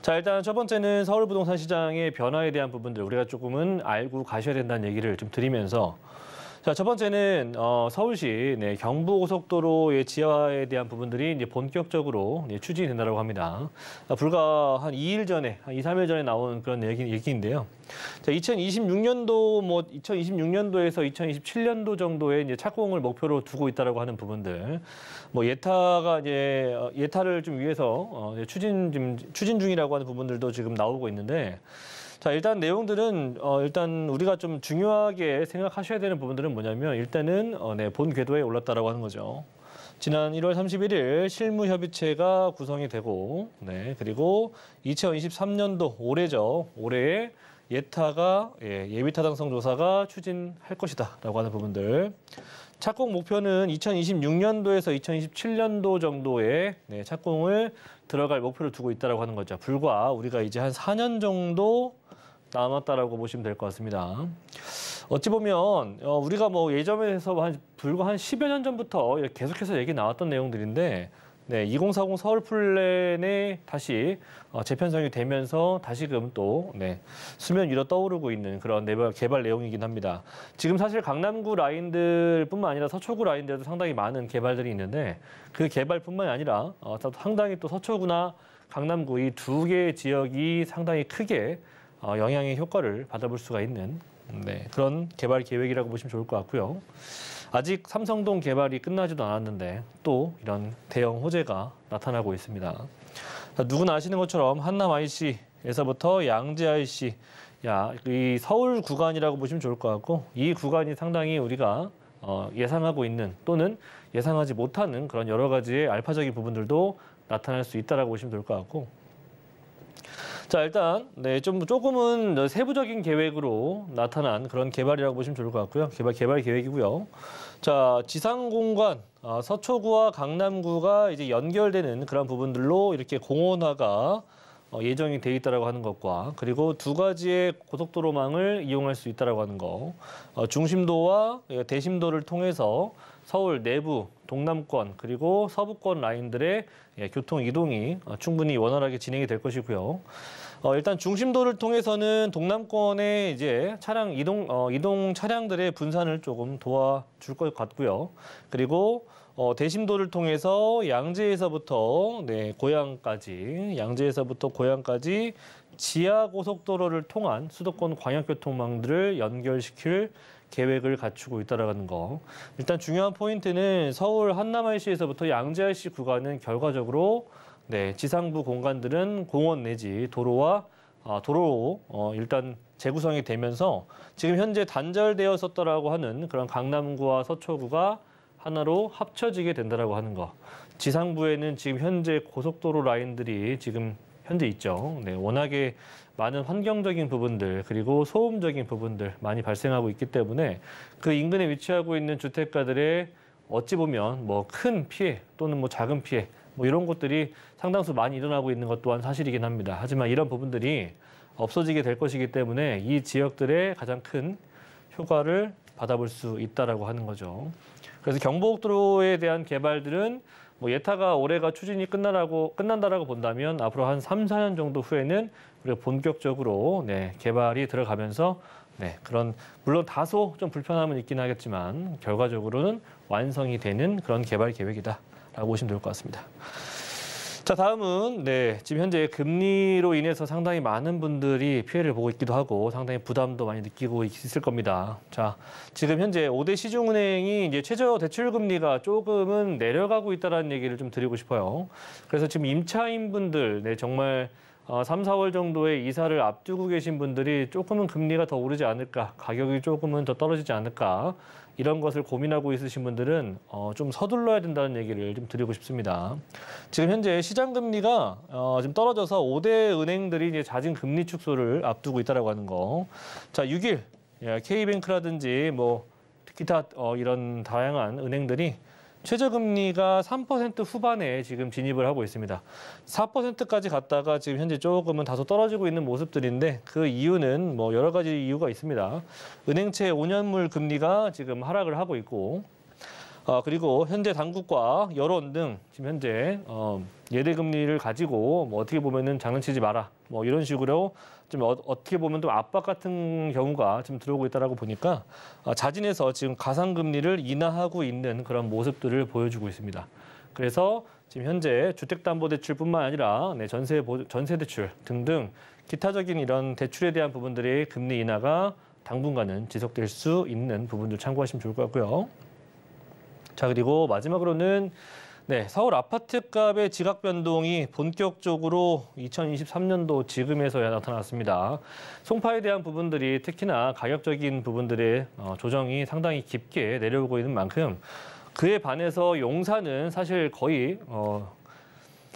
자, 일단 첫 번째는 서울 부동산 시장의 변화에 대한 부분들 우리가 조금은 알고 가셔야 된다는 얘기를 좀 드리면서, 자, 첫 번째는 서울시 경부고속도로의 지하화에 대한 부분들이 이제 본격적으로 추진이 된다고 합니다. 불과 한 2일 전에, 한 2, 3일 전에 나온 그런 얘기인데요. 자, 2026년도에서 2027년도 정도에 이제 착공을 목표로 두고 있다라고 하는 부분들, 뭐 예타를 좀 위해서 추진 중이라고 하는 부분들도 지금 나오고 있는데. 자, 일단 내용들은 일단 우리가 좀 중요하게 생각하셔야 되는 부분들은 뭐냐면, 일단은 본 궤도에 올랐다라고 하는 거죠. 지난 1월 31일 실무협의체가 구성이 되고, 그리고 2023년도 올해죠. 올해에 예타가 예비타당성 조사가 추진할 것이다라고 하는 부분들. 착공 목표는 2026년도에서 2027년도 정도에 착공을 들어갈 목표를 두고 있다라고 하는 거죠. 불과 우리가 이제 한 4년 정도 남았다라고 보시면 될 것 같습니다. 어찌 보면 우리가 뭐 예전에서 불과 한 10여 년 전부터 계속해서 얘기 나왔던 내용들인데 네, 2040 서울 플랜에 다시 재편성이 되면서 다시금 또 네, 수면 위로 떠오르고 있는 그런 개발 내용이긴 합니다. 지금 사실 강남구 라인들뿐만 아니라 서초구 라인들도 상당히 많은 개발들이 있는데 그 개발뿐만 아니라 상당히 또 서초구나 강남구 이 두 개의 지역이 상당히 크게 영향의 효과를 받아볼 수가 있는 네, 그런 개발 계획이라고 보시면 좋을 것 같고요. 아직 삼성동 개발이 끝나지도 않았는데 또 이런 대형 호재가 나타나고 있습니다. 누구나 아시는 것처럼 한남 IC에서부터 양재 IC, 이 서울 구간이라고 보시면 좋을 것 같고 이 구간이 상당히 우리가 예상하고 있는 또는 예상하지 못하는 그런 여러 가지의 알파적인 부분들도 나타날 수 있다라고 보시면 될 것 같고. 자, 일단 네, 조금은 세부적인 계획으로 나타난 그런 개발이라고 보시면 좋을 것 같고요. 개발 계획이고요. 자, 지상 공간 서초구와 강남구가 이제 연결되는 그런 부분들로 이렇게 공원화가 예정이 돼 있다라고 하는 것과 그리고 두 가지의 고속도로망을 이용할 수 있다라고 하는 거, 중심도와 대심도를 통해서 서울 내부, 동남권 그리고 서부권 라인들의 교통 이동이 충분히 원활하게 진행이 될 것이고요. 일단 중심도를 통해서는 동남권의 이제 차량 이동 차량들의 분산을 조금 도와줄 것 같고요. 그리고 대심도를 통해서 양재에서부터 고양까지 지하 고속도로를 통한 수도권 광역교통망들을 연결시킬 계획을 갖추고 있다라는 거. 일단 중요한 포인트는 서울 한남 IC에서부터 양재 IC 구간은 결과적으로 지상부 공간들은 공원 내지 도로로 일단 재구성이 되면서 지금 현재 단절되었었다라고 하는 그런 강남구와 서초구가 하나로 합쳐지게 된다라고 하는 거. 지상부에는 지금 현재 고속도로 라인들이 지금 현재 있죠. 네, 워낙에 많은 환경적인 부분들 그리고 소음적인 부분들 많이 발생하고 있기 때문에 그 인근에 위치하고 있는 주택가들의 어찌 보면 뭐 큰 피해 또는 뭐 작은 피해 뭐 이런 것들이 상당수 많이 일어나고 있는 것 또한 사실이긴 합니다. 하지만 이런 부분들이 없어지게 될 것이기 때문에 이 지역들의 가장 큰 효과를 받아볼 수 있다라고 하는 거죠. 그래서 경부고속도로에 대한 개발들은 뭐 예타가 올해가 추진이 끝난다라고 본다면 앞으로 한 3, 4년 정도 후에는 우리가 본격적으로 개발이 들어가면서 그런 물론 다소 좀 불편함은 있긴 하겠지만 결과적으로는 완성이 되는 그런 개발 계획이다라고 보시면 될 것 같습니다. 자, 다음은 지금 현재 금리로 인해서 상당히 많은 분들이 피해를 보고 있기도 하고 상당히 부담도 많이 느끼고 있을 겁니다. 자, 지금 현재 5대 시중은행이 이제 최저 대출 금리가 조금은 내려가고 있다는 얘기를 좀 드리고 싶어요. 그래서 지금 임차인 분들 정말 3, 4월 정도에 이사를 앞두고 계신 분들이 조금은 금리가 더 오르지 않을까, 가격이 조금은 더 떨어지지 않을까 이런 것을 고민하고 있으신 분들은 좀 서둘러야 된다는 얘기를 좀 드리고 싶습니다. 지금 현재 시장 금리가 지금 떨어져서 5대 은행들이 이제 잦은 금리 축소를 앞두고 있다라고 하는 거. 자, 6일 K뱅크라든지 뭐 기타 이런 다양한 은행들이 최저금리가 3% 후반에 지금 진입을 하고 있습니다. 4%까지 갔다가 지금 현재 조금은 다소 떨어지고 있는 모습들인데 그 이유는 뭐 여러 가지 이유가 있습니다. 은행채 5년물 금리가 지금 하락을 하고 있고 그리고 현재 당국과 여론 등 지금 현재 예대금리를 가지고 뭐 어떻게 보면은 장난치지 마라 뭐 이런 식으로 좀 어떻게 보면 좀 압박 같은 경우가 지금 들어오고 있다라고 보니까 자진해서 지금 가상금리를 인하하고 있는 그런 모습들을 보여주고 있습니다. 그래서 지금 현재 주택담보대출뿐만 아니라 전세대출 등등 기타적인 이런 대출에 대한 부분들의 금리 인하가 당분간은 지속될 수 있는 부분들 참고하시면 좋을 것 같고요. 자, 그리고 마지막으로는 서울 아파트값의 지각 변동이 본격적으로 2023년도 지금에서야 나타났습니다. 송파에 대한 부분들이 특히나 가격적인 부분들의 조정이 상당히 깊게 내려오고 있는 만큼 그에 반해서 용산은 사실 거의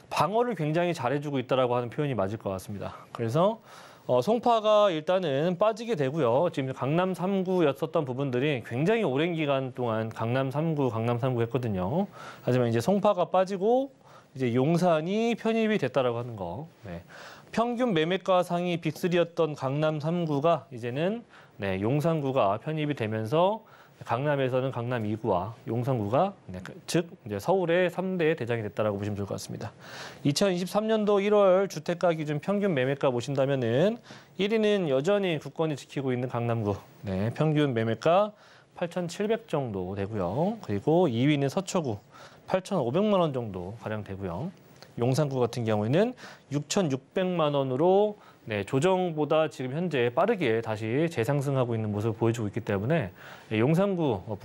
방어를 굉장히 잘해주고 있다라고 하는 표현이 맞을 것 같습니다. 그래서 송파가 일단은 빠지게 되고요. 지금 강남 3구였었던 부분들이 굉장히 오랜 기간 동안 강남 3구 했거든요. 하지만 이제 송파가 빠지고 이제 용산이 편입이 됐다라고 하는 거. 네. 평균 매매가 상위 빅3였던 강남 3구가 이제는 용산구가 편입이 되면서 강남에서는 강남 2구와 용산구가 즉 이제 서울의 3대 대장이 됐다라고 보시면 좋을 것 같습니다. 2023년도 1월 주택가 기준 평균 매매가 보신다면은 1위는 여전히 국건이 지키고 있는 강남구. 평균 매매가 8,700 정도 되고요. 그리고 2위는 서초구 8,500만 원 정도 가량 되고요. 용산구 같은 경우에는 6,600만 원으로 조정보다 지금 현재 빠르게 다시 재상승하고 있는 모습을 보여주고 있기 때문에 용산구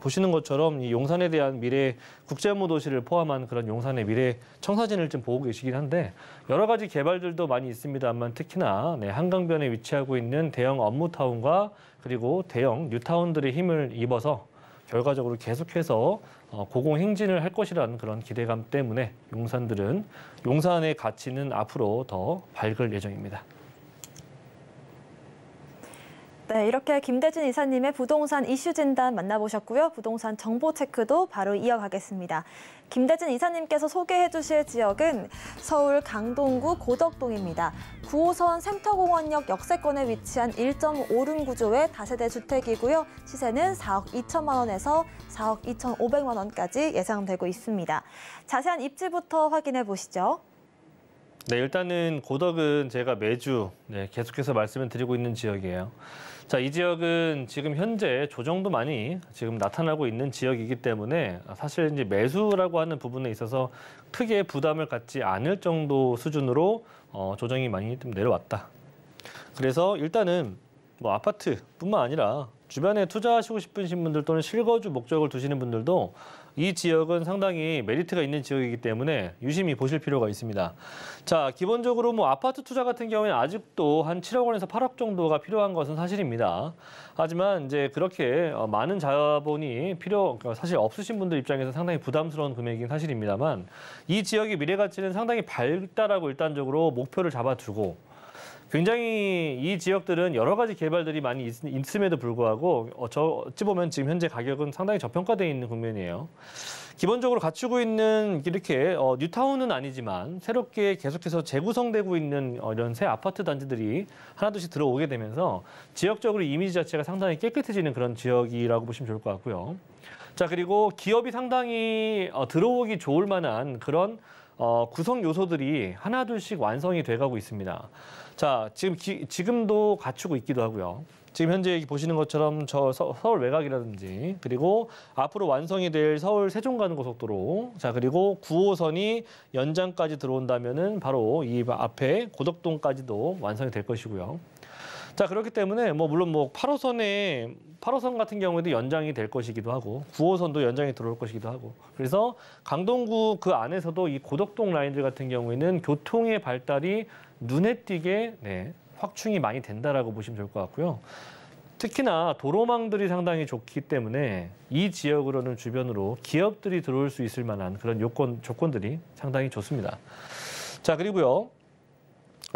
보시는 것처럼 이 용산에 대한 미래 국제업무 도시를 포함한 그런 용산의 미래 청사진을 좀 보고 계시긴 한데 여러 가지 개발들도 많이 있습니다만 특히나 한강변에 위치하고 있는 대형 업무타운과 그리고 대형 뉴타운들의 힘을 입어서 결과적으로 계속해서 고공행진을 할 것이라는 그런 기대감 때문에 용산의 가치는 앞으로 더 밝을 예정입니다. 네, 이렇게 김대진 이사님의 부동산 이슈 진단 만나보셨고요. 부동산 정보 체크도 바로 이어가겠습니다. 김대진 이사님께서 소개해 주실 지역은 서울 강동구 고덕동입니다. 9호선 센터공원역 역세권에 위치한 1.5룸 구조의 다세대 주택이고요. 시세는 4억 2천만 원에서 4억 2,500만 원까지 예상되고 있습니다. 자세한 입지부터 확인해 보시죠. 네, 일단은 고덕은 제가 매주 계속해서 말씀을 드리고 있는 지역이에요. 자, 이 지역은 지금 현재 조정도 많이 지금 나타나고 있는 지역이기 때문에 사실 이제 매수라고 하는 부분에 있어서 크게 부담을 갖지 않을 정도 수준으로 조정이 많이 좀 내려왔다. 그래서 일단은 뭐 아파트뿐만 아니라 주변에 투자하시고 싶으신 분들 또는 실거주 목적을 두시는 분들도 이 지역은 상당히 메리트가 있는 지역이기 때문에 유심히 보실 필요가 있습니다. 자, 기본적으로 뭐 아파트 투자 같은 경우에는 아직도 한 7억 원에서 8억 정도가 필요한 것은 사실입니다. 하지만 이제 그렇게 많은 자본이 사실 없으신 분들 입장에서 상당히 부담스러운 금액이긴 사실입니다만 이 지역의 미래 가치는 상당히 밝다라고 일단적으로 목표를 잡아두고 굉장히 이 지역들은 여러 가지 개발들이 많이 있음에도 불구하고 어찌 보면 지금 현재 가격은 상당히 저평가되어 있는 국면이에요. 기본적으로 갖추고 있는 이렇게 뉴타운은 아니지만 새롭게 계속해서 재구성되고 있는 이런 새 아파트 단지들이 하나둘씩 들어오게 되면서 지역적으로 이미지 자체가 상당히 깨끗해지는 그런 지역이라고 보시면 좋을 것 같고요. 자, 그리고 기업이 상당히 들어오기 좋을 만한 그런 구성 요소들이 하나둘씩 완성이 돼가고 있습니다. 자, 지금도 갖추고 있기도 하고요. 지금 현재 보시는 것처럼 서울 외곽이라든지 그리고 앞으로 완성이 될 서울 세종 가는 고속도로, 자, 그리고 9호선이 연장까지 들어온다면은 바로 이 앞에 고덕동까지도 완성이 될 것이고요. 자, 그렇기 때문에 물론 8호선 같은 경우에도 연장이 될 것이기도 하고 9호선도 연장이 들어올 것이기도 하고 그래서 강동구 그 안에서도 이 고덕동 라인들 같은 경우에는 교통의 발달이 눈에 띄게 확충이 많이 된다라고 보시면 좋을 것 같고요. 특히나 도로망들이 상당히 좋기 때문에 이 지역으로는 주변으로 기업들이 들어올 수 있을 만한 그런 조건들이 상당히 좋습니다. 자, 그리고요.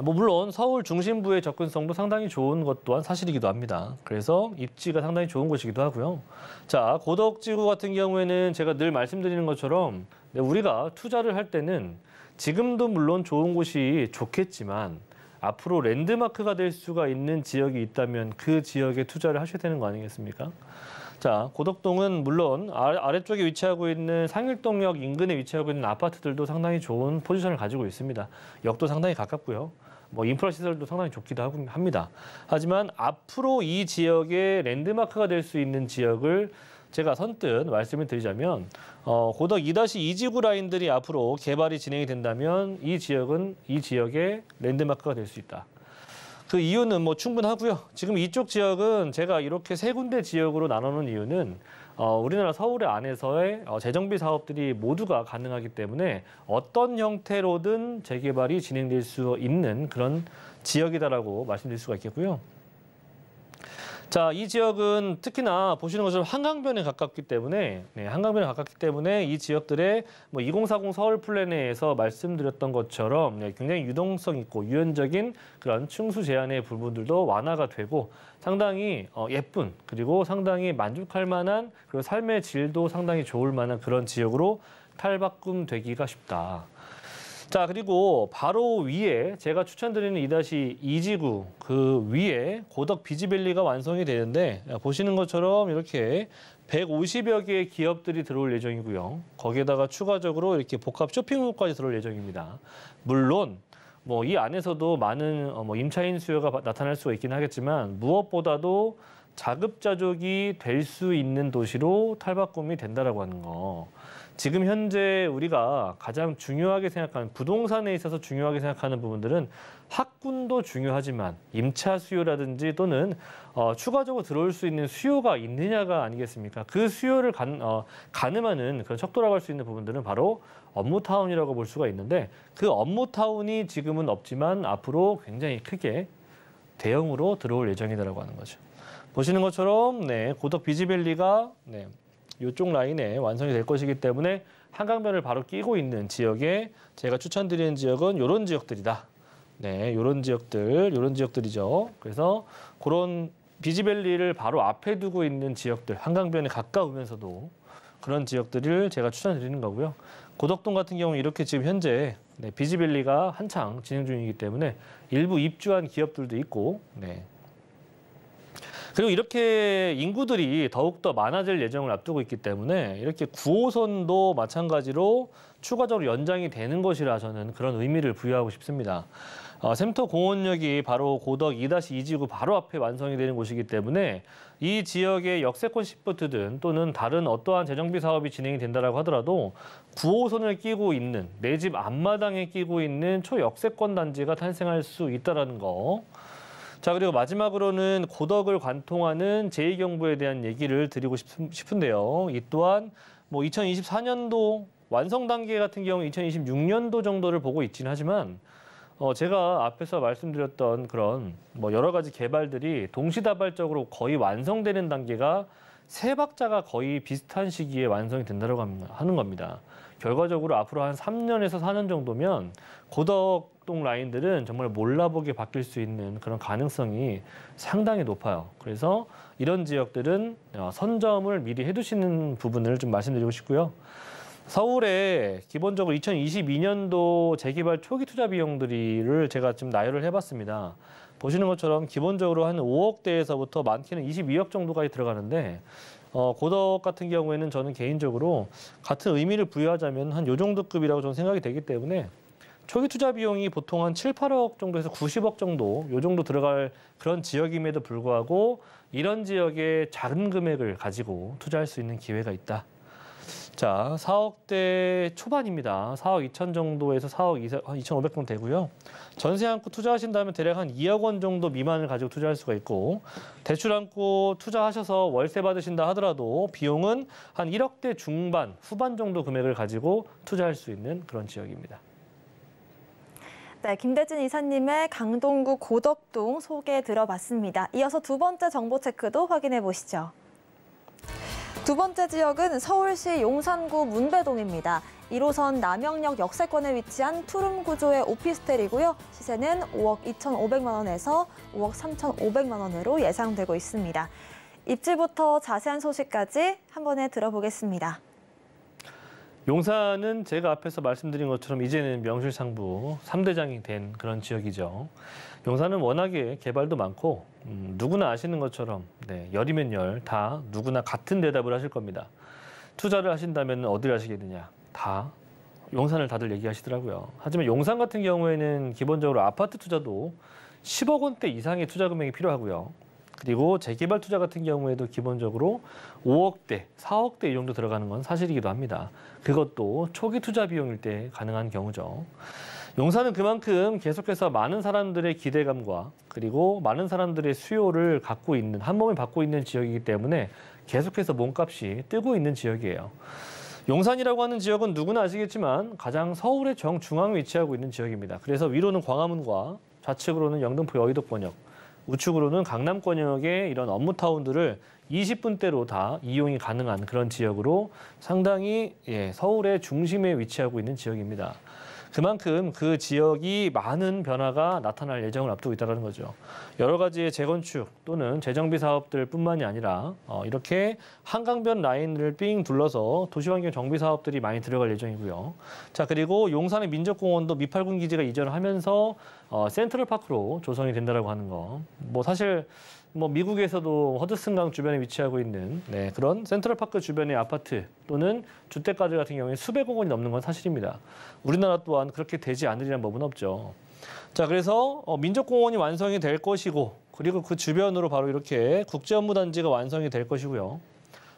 물론 서울 중심부의 접근성도 상당히 좋은 것 또한 사실이기도 합니다. 그래서 입지가 상당히 좋은 곳이기도 하고요. 자, 고덕지구 같은 경우에는 제가 늘 말씀드리는 것처럼 우리가 투자를 할 때는 지금도 물론 좋은 곳이 좋겠지만 앞으로 랜드마크가 될 수가 있는 지역이 있다면 그 지역에 투자를 하셔야 되는 거 아니겠습니까? 자, 고덕동은 물론 아래쪽에 위치하고 있는 상일동역 인근에 위치하고 있는 아파트들도 상당히 좋은 포지션을 가지고 있습니다. 역도 상당히 가깝고요. 인프라 시설도 상당히 좋기도 합니다. 하지만 앞으로 이 지역의 랜드마크가 될 수 있는 지역을 제가 선뜻 말씀을 드리자면 고덕 2-2지구 라인들이 앞으로 개발이 진행이 된다면 이 지역의 랜드마크가 될 수 있다. 그 이유는 충분하고요. 지금 이쪽 지역은 제가 이렇게 세 군데 지역으로 나누는 이유는 우리나라 서울 안에서의 재정비 사업들이 모두가 가능하기 때문에 어떤 형태로든 재개발이 진행될 수 있는 그런 지역이다라고 말씀드릴 수가 있겠고요. 자, 이 지역은 특히나 보시는 것처럼 한강변에 가깝기 때문에 이 지역들의 2040 서울 플랜에서 말씀드렸던 것처럼 굉장히 유동성 있고 유연적인 그런 층수 제한의 부분들도 완화가 되고 상당히 예쁜 그리고 상당히 만족할 만한 그리고 삶의 질도 상당히 좋을 만한 그런 지역으로 탈바꿈 되기가 쉽다. 자, 그리고 바로 위에 제가 추천드리는 2-2지구 그 위에 고덕 비지밸리가 완성이 되는데 보시는 것처럼 이렇게 150여 개의 기업들이 들어올 예정이고요. 거기에다가 추가적으로 이렇게 복합 쇼핑몰까지 들어올 예정입니다. 물론 뭐 이 안에서도 많은 임차인 수요가 나타날 수가 있긴 하겠지만 무엇보다도 자급자족이 될 수 있는 도시로 탈바꿈이 된다라고 하는 거. 지금 현재 우리가 가장 중요하게 생각하는 부동산에 있어서 중요하게 생각하는 부분들은 학군도 중요하지만 임차 수요라든지 또는 추가적으로 들어올 수 있는 수요가 있느냐가 아니겠습니까? 그 수요를 가늠하는 그런 척도라고 할 수 있는 부분들은 바로 업무타운이라고 볼 수가 있는데 그 업무타운이 지금은 없지만 앞으로 굉장히 크게 대형으로 들어올 예정이다라고 하는 거죠. 보시는 것처럼 네, 고덕 비지밸리가 네, 이쪽 라인에 완성이 될 것이기 때문에 한강변을 바로 끼고 있는 지역에 제가 추천드리는 지역은 이런 지역들이다. 네, 이런 지역들이죠. 그래서 그런 비지밸리를 바로 앞에 두고 있는 지역들, 한강변에 가까우면서도 그런 지역들을 제가 추천드리는 거고요. 고덕동 같은 경우는 이렇게 지금 현재 네, 비지밸리가 한창 진행 중이기 때문에 일부 입주한 기업들도 있고 네. 그리고 이렇게 인구들이 더욱더 많아질 예정을 앞두고 있기 때문에 이렇게 9호선도 마찬가지로 추가적으로 연장이 되는 것이라 저는 그런 의미를 부여하고 싶습니다. 샘터공원역이 바로 고덕 2-2지구 바로 앞에 완성이 되는 곳이기 때문에 이 지역의 역세권 시프트든 또는 다른 어떠한 재정비 사업이 진행이 된다고 하더라도 9호선을 끼고 있는 내 집 앞마당에 끼고 있는 초역세권 단지가 탄생할 수 있다는 거. 자, 그리고 마지막으로는 고덕을 관통하는 제2경부에 대한 얘기를 드리고 싶은데요. 이 또한 뭐 2024년도 완성 단계 같은 경우 2026년도 정도를 보고 있긴 하지만 제가 앞에서 말씀드렸던 그런 뭐 여러 가지 개발들이 동시다발적으로 거의 완성되는 단계가 세 박자가 거의 비슷한 시기에 완성이 된다고 하는 겁니다. 결과적으로 앞으로 한 3년에서 4년 정도면 고덕동 라인들은 정말 몰라보게 바뀔 수 있는 그런 가능성이 상당히 높아요. 그래서 이런 지역들은 선점을 미리 해두시는 부분을 좀 말씀드리고 싶고요. 서울에 기본적으로 2022년도 재개발 초기 투자 비용들을 제가 좀 나열을 해봤습니다. 보시는 것처럼 기본적으로 한 5억대에서부터 많게는 22억 정도까지 들어가는데 고덕 같은 경우에는 저는 개인적으로 같은 의미를 부여하자면 한 요 정도 급이라고 저는 생각이 되기 때문에 초기 투자 비용이 보통 한 7, 8억 정도에서 90억 정도 요 정도 들어갈 그런 지역임에도 불구하고 이런 지역에 작은 금액을 가지고 투자할 수 있는 기회가 있다. 자, 4억대 초반입니다. 4억 2천 정도에서 4억 2,500 정도 되고요. 전세 안고 투자하신다면 대략 한 2억 원 정도 미만을 가지고 투자할 수가 있고 대출 안고 투자하셔서 월세 받으신다 하더라도 비용은 한 1억대 중반, 후반 정도 금액을 가지고 투자할 수 있는 그런 지역입니다. 네, 김대진 이사님의 강동구 고덕동 소개 들어봤습니다. 이어서 두 번째 정보 체크도 확인해 보시죠. 두 번째 지역은 서울시 용산구 문배동입니다. 1호선 남영역 역세권에 위치한 투룸 구조의 오피스텔이고요. 시세는 5억 2,500만 원에서 5억 3,500만 원으로 예상되고 있습니다. 입지부터 자세한 소식까지 한 번에 들어보겠습니다. 용산은 제가 앞에서 말씀드린 것처럼 이제는 명실상부 3대장이 된 그런 지역이죠. 용산은 워낙에 개발도 많고 누구나 아시는 것처럼 네, 열이면 열 다 누구나 같은 대답을 하실 겁니다. 투자를 하신다면 어디를 하시겠느냐. 다 용산을 다들 얘기하시더라고요. 하지만 용산 같은 경우에는 기본적으로 아파트 투자도 10억 원대 이상의 투자 금액이 필요하고요. 그리고 재개발 투자 같은 경우에도 기본적으로 5억대, 4억대 이 정도 들어가는 건 사실이기도 합니다. 그것도 초기 투자 비용일 때 가능한 경우죠. 용산은 그만큼 계속해서 많은 사람들의 기대감과 그리고 많은 사람들의 수요를 갖고 있는, 한 몸에 받고 있는 지역이기 때문에 계속해서 몸값이 뜨고 있는 지역이에요. 용산이라고 하는 지역은 누구나 아시겠지만 가장 서울의 정중앙에 위치하고 있는 지역입니다. 그래서 위로는 광화문과 좌측으로는 영등포 여의도권역, 우측으로는 강남권역의 이런 업무타운들을 20분대로 다 이용이 가능한 그런 지역으로 상당히 서울의 중심에 위치하고 있는 지역입니다. 그만큼 그 지역이 많은 변화가 나타날 예정을 앞두고 있다는 거죠. 여러 가지의 재건축 또는 재정비 사업들뿐만이 아니라 이렇게 한강변 라인을 삥 둘러서 도시환경 정비 사업들이 많이 들어갈 예정이고요. 자, 그리고 용산의 민족공원도 미팔군 기지가 이전을 하면서 센트럴파크로 조성이 된다라고 하는 거. 뭐 사실 미국에서도 허드슨강 주변에 위치하고 있는 그런 센트럴파크 주변의 아파트 또는 주택가들 같은 경우에 수백억 원이 넘는 건 사실입니다. 우리나라 또한 그렇게 되지 않으리란 법은 없죠. 자, 그래서 민족공원이 완성이 될 것이고, 그리고 그 주변으로 바로 이렇게 국제업무단지가 완성이 될 것이고요.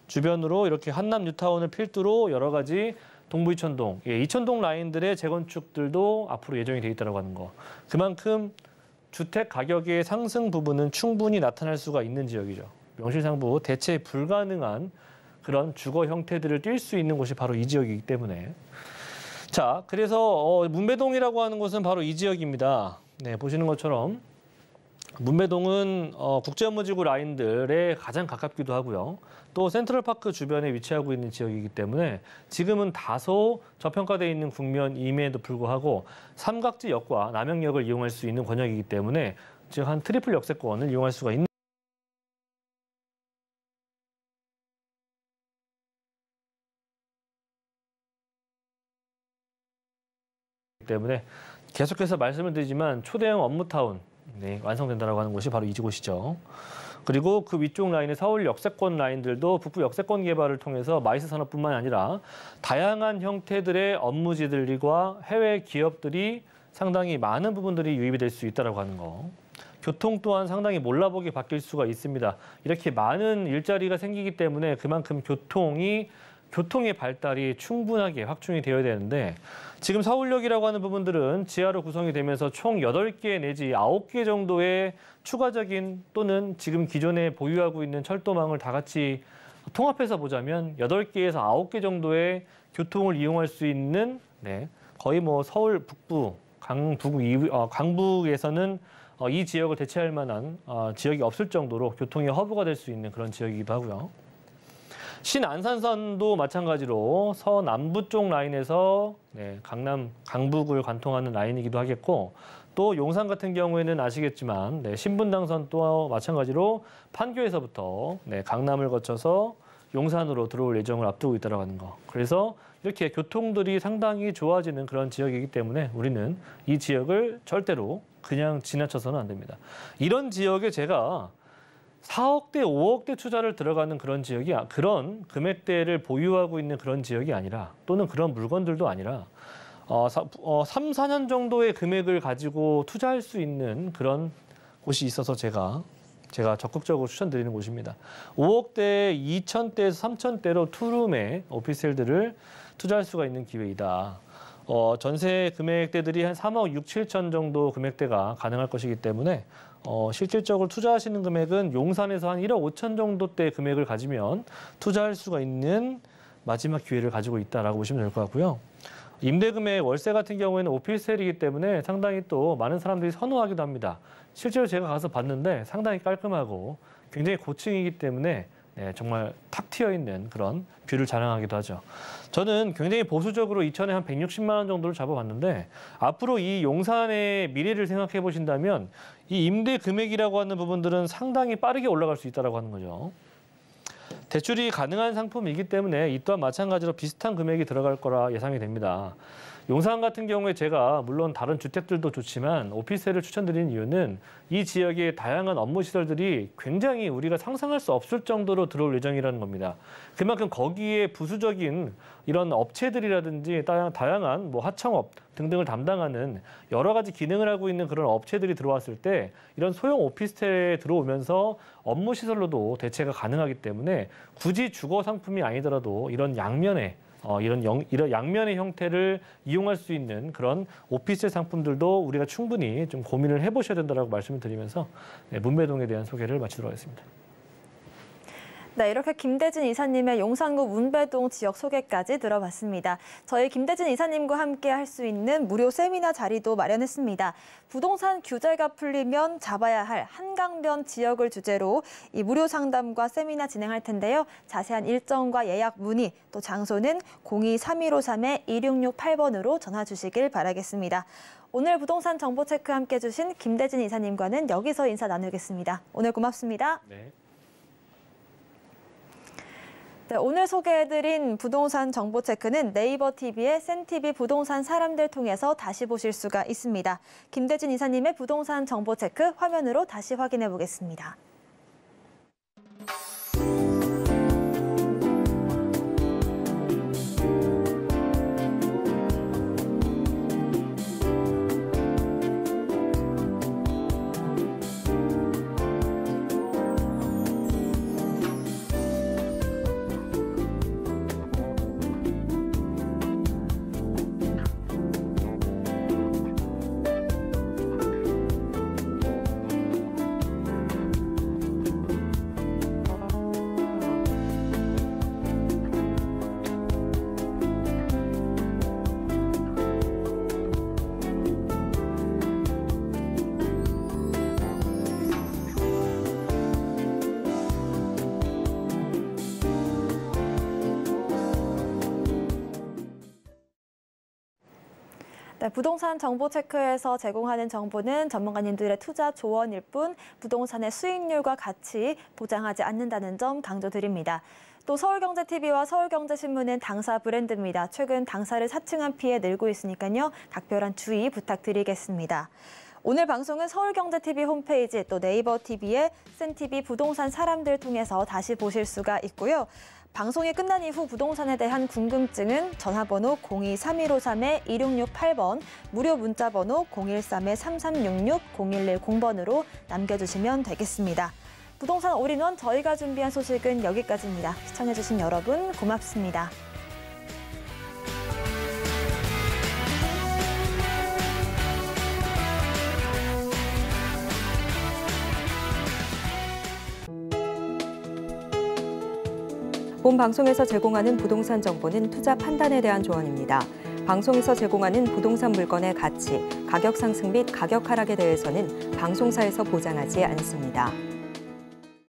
주변으로 이렇게 한남 뉴타운을 필두로 여러 가지 동부 이천동, 이천동 라인들의 재건축들도 앞으로 예정이 돼 있다고 하는 거. 그만큼 주택 가격의 상승 부분은 충분히 나타날 수가 있는 지역이죠. 명실상부 대체 불가능한 그런 주거 형태들을 띌 수 있는 곳이 바로 이 지역이기 때문에. 자, 그래서 문배동이라고 하는 곳은 바로 이 지역입니다. 네, 보시는 것처럼 문배동은 국제업무지구 라인들에 가장 가깝기도 하고요. 또 센트럴파크 주변에 위치하고 있는 지역이기 때문에 지금은 다소 저평가되어 있는 국면임에도 불구하고 삼각지역과 남영역을 이용할 수 있는 권역이기 때문에 즉 한 트리플 역세권을 이용할 수가 있는 때문에 계속해서 말씀을 드리지만 초대형 업무타운 완성된다라고 하는 곳이 바로 이곳이죠. 그리고 그 위쪽 라인의 서울 역세권 라인들도 북부 역세권 개발을 통해서 마이스 산업뿐만 아니라 다양한 형태들의 업무지들과 해외 기업들이 상당히 많은 부분들이 유입이 될 수 있다라고 하는 거. 교통 또한 상당히 몰라보게 바뀔 수가 있습니다. 이렇게 많은 일자리가 생기기 때문에 그만큼 교통의 발달이 충분하게 확충이 되어야 되는데 지금 서울역이라고 하는 부분들은 지하로 구성이 되면서 총 8개 내지 9개 정도의 추가적인 또는 지금 기존에 보유하고 있는 철도망을 다 같이 통합해서 보자면 8개에서 9개 정도의 교통을 이용할 수 있는 거의 서울 북부, 강북에서는 이 지역을 대체할 만한 지역이 없을 정도로 교통의 허브가 될 수 있는 그런 지역이기도 하고요. 신안산선도 마찬가지로 서남부 쪽 라인에서 강북을 관통하는 라인이기도 하겠고 또 용산 같은 경우에는 아시겠지만 신분당선도 마찬가지로 판교에서부터 강남을 거쳐서 용산으로 들어올 예정을 앞두고 있다고 하는 거. 그래서 이렇게 교통들이 상당히 좋아지는 그런 지역이기 때문에 우리는 이 지역을 절대로 그냥 지나쳐서는 안 됩니다. 이런 지역에 제가 4억대, 5억대 투자를 들어가는 그런 지역이 그런 금액대를 보유하고 있는 그런 지역이 아니라 또는 그런 물건들도 아니라 3, 4년 정도의 금액을 가지고 투자할 수 있는 그런 곳이 있어서 제가 적극적으로 추천드리는 곳입니다. 5억대, 2천대에서 3천대로 투룸의 오피스텔들을 투자할 수가 있는 기회이다. 전세 금액대들이 한 3억 6, 7천 정도 금액대가 가능할 것이기 때문에 실질적으로 투자하시는 금액은 용산에서 한 1억 5천 정도대 금액을 가지면 투자할 수가 있는 마지막 기회를 가지고 있다라고 보시면 될 것 같고요. 임대금의 월세 같은 경우에는 오피스텔이기 때문에 상당히 또 많은 사람들이 선호하기도 합니다. 실제로 제가 가서 봤는데 상당히 깔끔하고 굉장히 고층이기 때문에 정말 탁 트여 있는 그런 뷰를 자랑하기도 하죠. 저는 굉장히 보수적으로 2천에 한 160만 원 정도를 잡아봤는데 앞으로 이 용산의 미래를 생각해 보신다면 이 임대 금액이라고 하는 부분들은 상당히 빠르게 올라갈 수 있다고 하는 거죠. 대출이 가능한 상품이기 때문에 이 또한 마찬가지로 비슷한 금액이 들어갈 거라 예상이 됩니다. 용산 같은 경우에 제가 물론 다른 주택들도 좋지만 오피스텔을 추천드리는 이유는 이 지역의 다양한 업무 시설들이 굉장히 우리가 상상할 수 없을 정도로 들어올 예정이라는 겁니다. 그만큼 거기에 부수적인 이런 업체들이라든지 다양한 하청업 등등을 담당하는 여러 가지 기능을 하고 있는 그런 업체들이 들어왔을 때 이런 소형 오피스텔에 들어오면서 업무 시설로도 대체가 가능하기 때문에 굳이 주거 상품이 아니더라도 이런 양면에 이런 양면의 형태를 이용할 수 있는 그런 오피스텔 상품들도 우리가 충분히 좀 고민을 해보셔야 된다고 말씀을 드리면서 문배동에 대한 소개를 마치도록 하겠습니다. 네, 이렇게 김대진 이사님의 용산구 문배동 지역 소개까지 들어봤습니다. 저희 김대진 이사님과 함께 할 수 있는 무료 세미나 자리도 마련했습니다. 부동산 규제가 풀리면 잡아야 할 한강변 지역을 주제로 이 무료 상담과 세미나 진행할 텐데요. 자세한 일정과 예약 문의, 또 장소는 02-3153-2668번으로 전화 주시길 바라겠습니다. 오늘 부동산 정보 체크 함께 해주신 김대진 이사님과는 여기서 인사 나누겠습니다. 오늘 고맙습니다. 네. 네, 오늘 소개해드린 부동산 정보 체크는 네이버 TV의 센TV 부동산 사람들 통해서 다시 보실 수가 있습니다. 김대진 이사님의 부동산 정보 체크 화면으로 다시 확인해 보겠습니다. 네, 부동산 정보 체크에서 제공하는 정보는 전문가님들의 투자 조언일 뿐 부동산의 수익률과 가치 보장하지 않는다는 점 강조드립니다. 또 서울경제TV와 서울경제신문은 당사 브랜드입니다. 최근 당사를 사칭한 피해 늘고 있으니까요. 각별한 주의 부탁드리겠습니다. 오늘 방송은 서울경제TV 홈페이지 또 네이버 TV의 센TV 부동산 사람들 통해서 다시 보실 수가 있고요. 방송이 끝난 이후 부동산에 대한 궁금증은 전화번호 02-3153-2668번, 무료 문자번호 013-3366-0110번으로 남겨주시면 되겠습니다. 부동산 올인원 저희가 준비한 소식은 여기까지입니다. 시청해주신 여러분 고맙습니다. 본 방송에서 제공하는 부동산 정보는 투자 판단에 대한 조언입니다. 방송에서 제공하는 부동산 물건의 가치, 가격 상승 및 가격 하락에 대해서는 방송사에서 보장하지 않습니다.